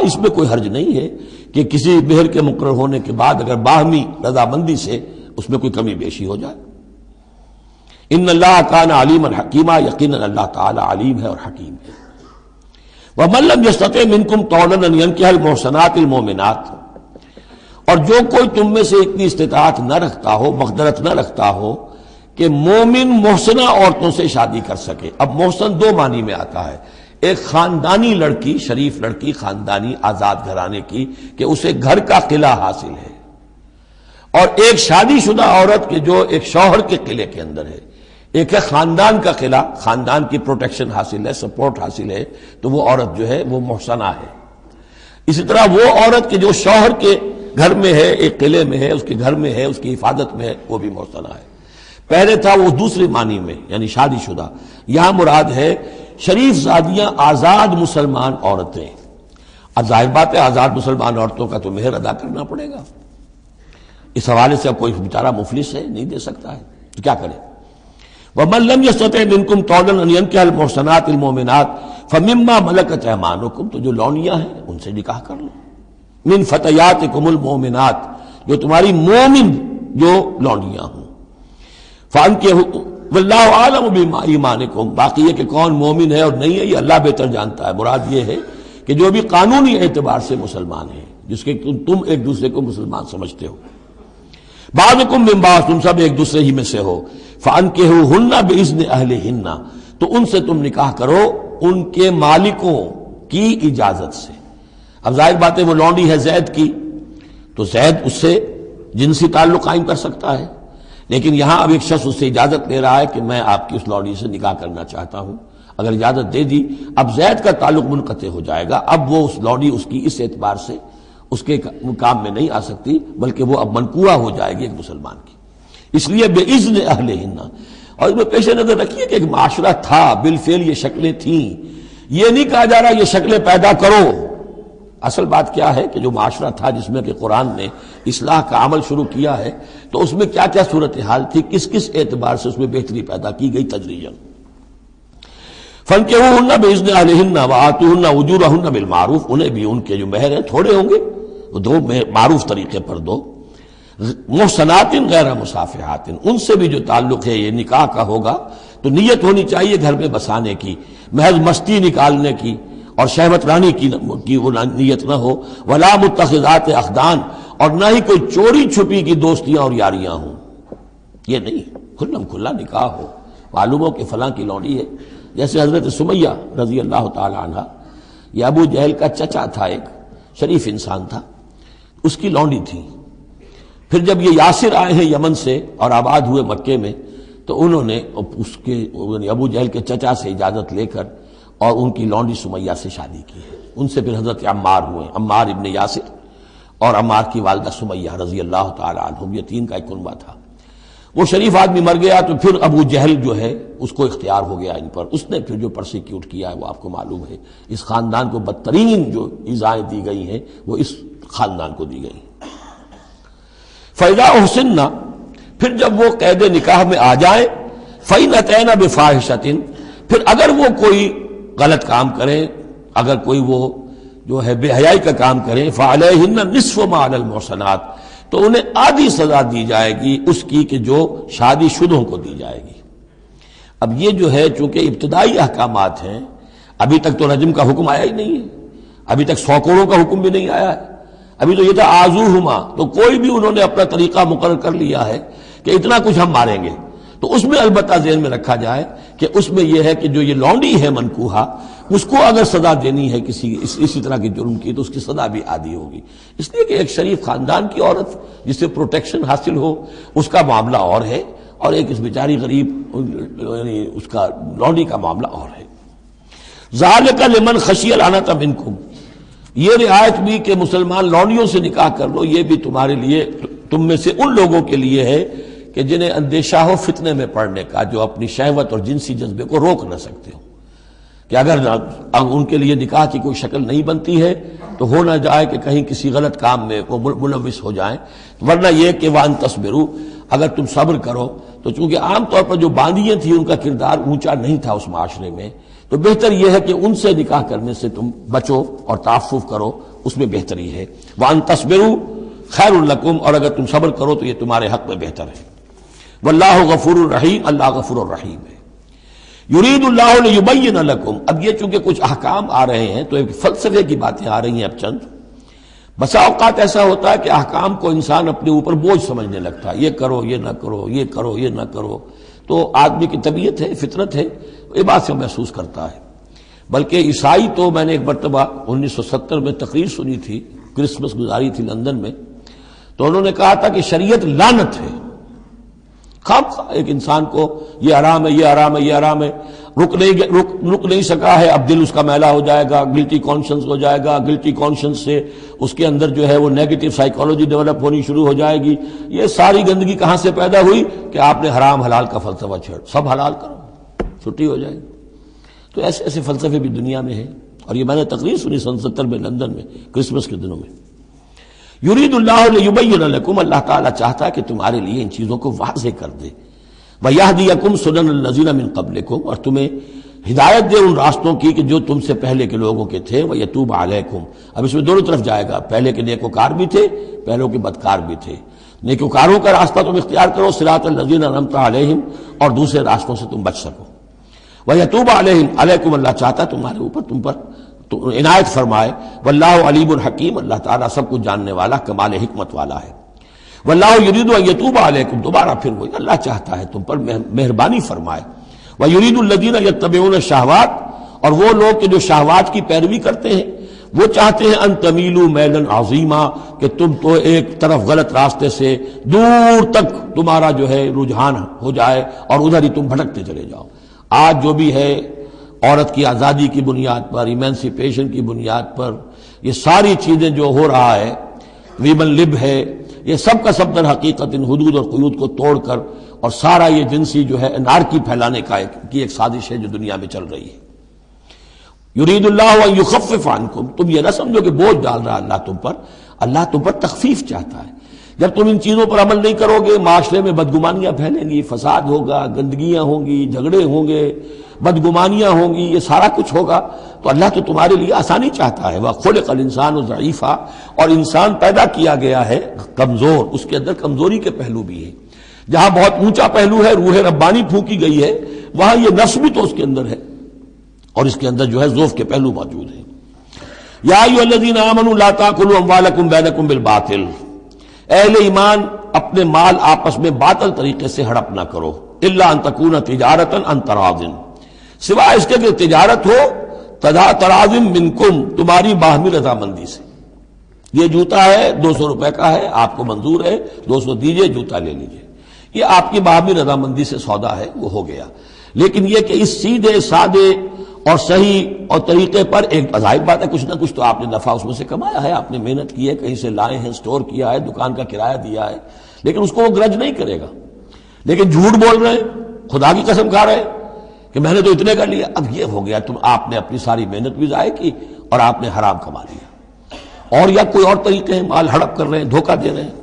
اس میں کوئی حرج نہیں ہے کہ کسی مہر کے مقرر ہونے کے بعد اگر باہمی رضامندی سے اس میں کوئی کمی بیشی ہو جائے. ان اللہ کان علیما حکیما، یقیناً اللہ تعالی علیم ہے اور حکیم ہے. ومن لم یستطع منکم طولا ان ينکح المحصنات المؤمنات، اور جو کوئی تم میں سے اتنی استطاعت نہ رکھتا ہو، مقدرت نہ رکھتا ہو کہ مومن محسنہ عورتوں سے شادی کر سکے. اب محسن دو معنی میں آتا ہے، ایک خاندانی لڑکی، شریف لڑکی، خاندانی آزاد گھرانے کی کہ اسے گھر کا قلعہ حاصل ہے، اور ایک شادی شدہ عورت کے جو ایک شوہر کے قلعے کے اندر ہے. ایک ہے خاندان کا قلعہ، خاندان کی پروٹیکشن حاصل ہے، سپورٹ حاصل ہے، تو وہ عورت جو ہے وہ محسنہ ہے. اسی طرح وہ عورت کے جو شوہر کے گھر میں ہے، ایک قلعے میں ہے، اس کے گھر میں ہے، اس کی حفاظت میں ہے، وہ بھی محسنہ ہے. پہلے تھا وہ دوسری معنی میں، یعنی شادی شدہ. یہاں مراد ہے شریف زادیاں آزاد مسلمان عورتیں. اب ظاہر بات ہے آزاد مسلمان عورتوں کا تو مہر ادا کرنا پڑے گا. اس حوالے سے اب کوئی بیچارہ مفلس ہے نہیں دے سکتا ہے تو کیا کرے. وَمَن لَّمْ يَسْتَطِعْ مِنكُمْ طَوْلًا أَن يَنكِحَ الْمُحْصَنَاتِ الْمُؤْمِنَاتِ فَمِمَّا مَلَكَتْ أَيْمَانُكُمْ، تو جو لونیاں ہیں ان سے نکاح کر لو. مِن فَتَيَاتِكُمُ الْمُؤْمِنَاتِ، جو تمہاری مومن جو لونیاں ہوں. فَأَنكِحُوا وَاللَّهُ أَعْلَمُ بِإِيمَانِكُمْ، باقی یہ کہ کون مومن ہے اور نہیں ہے یہ اللہ بہتر جانتا ہے. مراد یہ ہے کہ جو بھی قانونی اعتبار سے مسلمان ہیں، جس کے تم ایک دوسرے کو مسلمان سمجھتے ہو. بعضکم من بعض، تم سب ایک دوسرے ہی میں سے ہو. فانکحوہن باذن اہلہن، تو ان سے تم نکاح کرو ان کے مالکوں کی اجازت سے. اب ظاہر بات ہے وہ لونڈی ہے زید کی، تو زید اس سے جنسی تعلق قائم کر سکتا ہے، لیکن یہاں اب ایک شخص اس سے اجازت لے رہا ہے کہ میں آپ کی اس لونڈی سے نکاح کرنا چاہتا ہوں. اگر اجازت دے دی اب زید کا تعلق منقطع ہو جائے گا. اب وہ اس لونڈی اس کی اس اعتبار سے اس کے کام میں نہیں آ سکتی، بلکہ وہ اب منقوع ہو جائے گی ایک مسلمان کی. اس لیے بے اذن اہلہن. اور اس میں پیش نظر رکھیے کہ ایک معاشرہ تھا، بالفعل یہ شکلیں تھیں. یہ نہیں کہا جا رہا یہ شکلیں پیدا کرو. اصل بات کیا ہے کہ جو معاشرہ تھا جس میں کہ قرآن نے اصلاح کا عمل شروع کیا ہے، تو اس میں کیا کیا صورتحال تھی، کس کس اعتبار سے اس میں بہتری پیدا کی گئی تدریجاً. فانکحوہن باذن اہلہن وآتوہن اجورہن بالمعروف، انہیں بھی ان کے جو مہر ہیں تھوڑے ہوں گے وہ دو معروف طریقے پر دو. محصنات غیر مصافحات، ان سے بھی جو تعلق ہے یہ نکاح کا ہوگا تو نیت ہونی چاہیے گھر میں بسانے کی، محض مستی نکالنے کی اور شہوت رانی کی وہ نیت نہ ہو. ولا متخذات اخدان، اور نہ ہی کوئی چوری چھپی کی دوستیاں اور یاریاں ہوں. یہ نہیں، کھلم کھلا نکاح ہو. معلوم ہو کہ فلاں کی لونڈی ہے، جیسے حضرت سمیہ رضی اللہ تعالی عنہ، یہ ابو جہل کا چچا تھا، ایک شریف انسان تھا، اس کی لونڈی تھی. پھر جب یہ یاسر آئے ہیں یمن سے اور آباد ہوئے مکے میں، تو انہوں نے اس کے ابو جہل کے چچا سے اجازت لے کر اور ان کی لونڈی سمیہ سے شادی کی. ان سے پھر حضرت عمار ہوئے، عمار ابن یاسر اور عمار کی والدہ سمیہ رضی اللہ تعالی عنہم، یہ تین کا ایک کنبہ تھا. وہ شریف آدمی مر گیا تو پھر ابو جہل جو ہے اس کو اختیار ہو گیا ان پر. اس نے پھر جو پرسیکیوٹ کیا ہے وہ آپ کو معلوم ہے. اس خاندان کو بدترین جو ایذائیں دی گئی ہیں وہ اس خاندان کو دی گئی. فَإِذَا أُحْصِنَّ، پھر جب وہ قید نکاح میں آ جائیں، فَإِنْ أَتَيْنَ بِفَاحِشَةٍ، پھر اگر وہ کوئی غلط کام کریں، اگر کوئی وہ جو ہے بے حیائی کا کام کریں، فَعَلَيْهِنَّ نِصْفُ مَا عَلَى الْمُحْصَنَاتِ، تو انہیں آدھی سزا دی جائے گی اس کی کہ جو شادی شدوں کو دی جائے گی. اب یہ جو ہے چونکہ ابتدائی احکامات ہیں، ابھی تک تو رجم کا حکم آیا ہی نہیں ہے، ابھی تک 100 کوڑوں کا حکم بھی نہیں آیا ہے. ابھی تو یہ تھا آزوہما، تو کوئی بھی انہوں نے اپنا طریقہ مقرر کر لیا ہے کہ اتنا کچھ ہم ماریں گے. تو اس میں البتہ ذہن میں رکھا جائے کہ اس میں یہ ہے کہ جو یہ لونڈی ہے منکوحہ، اس کو اگر سزا دینی ہے اسی طرح کے جرم کی تو اس کی سزا بھی عادی ہوگی. اس لیے کہ ایک شریف خاندان کی عورت جس سے پروٹیکشن حاصل ہو اس کا معاملہ اور ہے، اور ایک اس بیچاری غریب یعنی اس کا لونڈی کا معاملہ اور ہے. ذالک لمن خشی العنۃ منکم، یہ رعایت بھی کہ مسلمان لونڈیوں سے نکاح کر لو، یہ بھی تمہارے لیے، تم میں سے ان لوگوں کے لیے ہے کہ جنہیں اندیشہ ہو فتنے میں پڑنے کا، جو اپنی شہوت اور جنسی جذبے کو روک نہ سکتے ہو، کہ اگر ان کے لیے نکاح کی کوئی شکل نہیں بنتی ہے تو ہو نہ جائے کہ کہیں کسی غلط کام میں وہ ملوث ہو جائیں. ورنہ یہ کہ وان تصبروا، اگر تم صبر کرو، تو چونکہ عام طور پر جو باندیاں تھیں ان کا کردار اونچا نہیں تھا اس معاشرے میں، تو بہتر یہ ہے کہ ان سے نکاح کرنے سے تم بچو اور تعفف کرو، اس میں بہتری ہے. وان تصبروا خیر لکم، اور اگر تم صبر کرو تو یہ تمہارے حق میں بہتر ہے. واللہ غفور الرحیم، اللہ غفور الرحیم ہے. یرید اللہ لیبین لکم، اب یہ چونکہ کچھ احکام آ رہے ہیں تو ایک فلسفے کی باتیں آ رہی ہیں. اب چند بسا اوقات ایسا ہوتا ہے کہ احکام کو انسان اپنے اوپر بوجھ سمجھنے لگتا ہے، یہ کرو یہ نہ کرو، یہ کرو یہ نہ کرو. تو آدمی کی طبیعت ہے، فطرت ہے، یہ بات سے محسوس کرتا ہے. بلکہ عیسائی تو میں نے ایک مرتبہ 1970 میں تقریر سنی تھی، کرسمس گزاری تھی لندن میں، تو انہوں نے کہا تھا کہ شریعت لعنت ہے. ایک انسان کو یہ حرام ہے، یہ حرام ہے، یہ حرام ہے، رک نہیں سکا ہے، اب دل اس کا میلا ہو جائے گا، گلٹی کانشنس ہو جائے گا، گلٹی کانشنس سے اس کے اندر جو ہے وہ نیگیٹو سائیکالوجی ڈیولپ ہونی شروع ہو جائے گی. یہ ساری گندگی کہاں سے پیدا ہوئی کہ آپ نے حرام حلال کا فلسفہ چھیڑ، سب حلال کرو، چھٹی ہو جائے گی. تو ایسے ایسے فلسفے بھی دنیا میں ہیں، اور یہ میں نے تقریر سنی 70 میں لندن میں کرسمس کے دنوں میں۔ یرید اللہ لیبین لکم، اللہ تعالیٰ چاہتا ہے کہ تمہارے لیے ان چیزوں کو واضح کر دے، ویہدیکم سنن الذین من قبلکم، اور تمہیں ہدایت دے ان راستوں کی کہ جو تم سے پہلے کے لوگوں کے تھے، ویتوب علیکم۔ اب اس میں دونوں طرف جائے گا، پہلے کے نیکوکار بھی تھے، پہلوں کے بدکار بھی تھے۔ نیکوکاروں کا راستہ تم اختیار کرو، صراط الذین انعمت علیہم، اور دوسرے راستوں سے تم بچ سکو۔ ویتوب علیہم، علیکم اللہ چاہتا ہے تمہارے اوپر، تم پر عنایت فرمائے۔ واللہ علیم الحکیم، اللہ تعالیٰ سب کچھ جاننے والا، کمال حکمت والا ہے۔ واللہ یرید ان یتوب علیکم، دوبارہ پھر وہی، اللہ چاہتا ہے تم پر مہربانی فرمائے۔ ویرید الذین یتبعون الشہوات، اور وہ لوگ کہ جو شہوات کی پیروی کرتے ہیں، وہ چاہتے ہیں ان تمیلوا میلا عظیما، کہ تم تو ایک طرف غلط راستے سے دور تک تمہارا جو ہے رجحان ہو جائے اور ادھر ہی تم بھٹکتے چلے جاؤ۔ آج جو بھی ہے عورت کی آزادی کی بنیاد پر، ایمانسیپیشن کی بنیاد پر، یہ ساری چیزیں جو ہو رہا ہے، ویمن لب ہے، یہ سب کا سب در حقیقت ان حدود اور قیود کو توڑ کر، اور سارا یہ جنسی جو ہے انارکی پھیلانے کا ایک سازش ہے جو دنیا میں چل رہی ہے۔ یرید اللہ ان یخفف عنکم، تم یہ نہ سمجھو کہ بوجھ ڈال رہا اللہ تم پر، اللہ تم پر تخفیف چاہتا ہے۔ جب تم ان چیزوں پر عمل نہیں کرو گے، معاشرے میں بدگمانیاں پھیلیں گی، فساد ہوگا، گندگیاں ہوں گی، جھگڑے ہوں گے، بدگمانیاں ہوں گی، یہ سارا کچھ ہوگا، تو اللہ تو تمہارے لیے آسانی چاہتا ہے۔ وَخُلِقَ الْإِنسَانُ ضَعِيفًا، اور انسان پیدا کیا گیا ہے کمزور، اس کے اندر کمزوری کے پہلو بھی ہیں۔ جہاں بہت اونچا پہلو ہے، روح ربانی پھونکی گئی ہے، وہاں یہ نفس بھی تو اس کے اندر ہے، اور اس کے اندر جو ہے ضعف کے پہلو موجود ہیں۔ یا ایھا الذین آمنوا لا تاکلوا اموالکم بینکم بالباطل، اہل ایمان اپنے مال آپس میں باطل طریقے سے ہڑپ نہ کرو، الا ان تکون تجارتا عن تراض، سوائے اس کے کہ تجارت ہو تراض منکم، تمہاری باہمی رضامندی سے۔ یہ جوتا ہے 200 روپے کا ہے، آپ کو منظور ہے 200 دیجئے، جوتا لے لیجئے، یہ آپ کی باہمی رضامندی سے سودا ہے، وہ ہو گیا۔ لیکن یہ کہ اس سیدھے سادے اور صحیح اور طریقے پر، ایک ظاہر بات ہے کچھ نہ کچھ تو آپ نے نفع اس میں سے کمایا ہے، آپ نے محنت کی ہے، کہیں سے لائے ہیں، سٹور کیا ہے، دکان کا کرایہ دیا ہے، لیکن اس کو وہ گرج نہیں کرے گا۔ لیکن جھوٹ بول رہے ہیں، خدا کی قسم کھا رہے ہیں کہ میں نے تو اتنے کر لیا، اب یہ ہو گیا، تم آپ نے اپنی ساری محنت بھی ضائع کی اور آپ نے حرام کما لیا، اور یا کوئی اور طریقے ہیں، مال ہڑپ کر رہے ہیں، دھوکہ دے رہے ہیں۔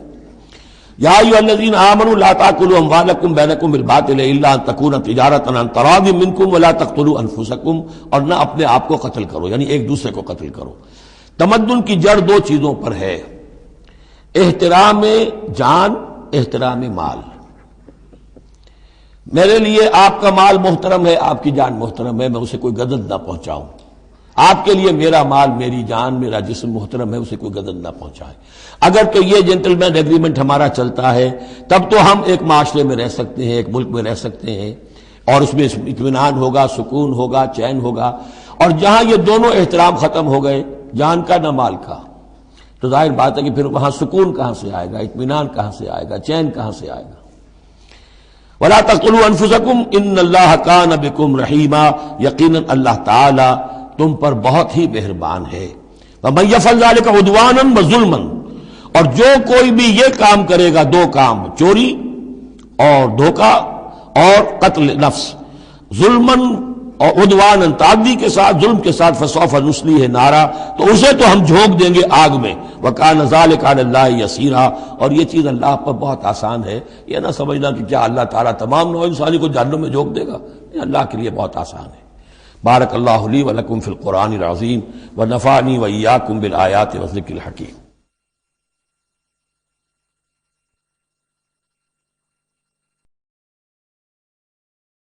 یا ایھا الذین آمنوا لا تاکلوا اموالکم بینکم بالباطل الا ان تکون تجارتا عن تراض منکم ولا تقتلوا انفسکم، اور نہ اپنے آپ کو قتل کرو، یعنی ایک دوسرے کو قتل کرو۔ تمدن کی جڑ دو چیزوں پر ہے، احترام جان، احترام مال۔ میرے لیے آپ کا مال محترم ہے، آپ کی جان محترم ہے، میں اسے کوئی غضب نہ پہنچاؤں۔ آپ کے لیے میرا مال، میری جان، میرا جسم محترم ہے، اسے کوئی غضب نہ پہنچائے۔ اگر تو یہ جنٹلمین ایگریمنٹ ہمارا چلتا ہے، تب تو ہم ایک معاشرے میں رہ سکتے ہیں، ایک ملک میں رہ سکتے ہیں، اور اس میں اطمینان ہوگا، سکون ہوگا، چین ہوگا۔ اور جہاں یہ دونوں احترام ختم ہو گئے، جان کا نہ مال کا، تو ظاہر بات ہے کہ پھر وہاں سکون کہاں سے آئے گا، اطمینان کہاں سے آئے گا، چین کہاں سے آئے گا۔ وَلَا تَقْتُلُوا أَنفُسَكُمْ إِنَّ اللَّهَ كَانَ بِكُمْ رَحِيمًا، یقیناً اللہ تعالی تم پر بہت ہی مہربان ہے۔ وَمَن يَفْعَلْ ذَلِكَ عُدْوَانًا وَظُلْمًا، اور جو کوئی بھی یہ کام کرے گا، دو کام، چوری اور دھوکہ اور قتل نفس، ظلمًا اور عدوانًا، تعدی کے ساتھ، ظلم کے ساتھ، فسوف نصلیہ نارا، تو اسے تو ہم جھونک دیں گے آگ میں۔ وَكَانَ ذَلِكَ عَلَى اللَّهِ يَسِيرًا، اور یہ چیز اللہ پر بہت آسان ہے۔ یہ نہ سمجھنا کہ کیا اللہ تعالیٰ تمام نوع انسانی کو جہنم میں جھونک دے گا، یہ اللہ کے لیے بہت آسان ہے۔ بارک اللہ لی و لکم فی القرآن العظیم ونفعنی و ایاکم بالآیات والذکر الحکیم۔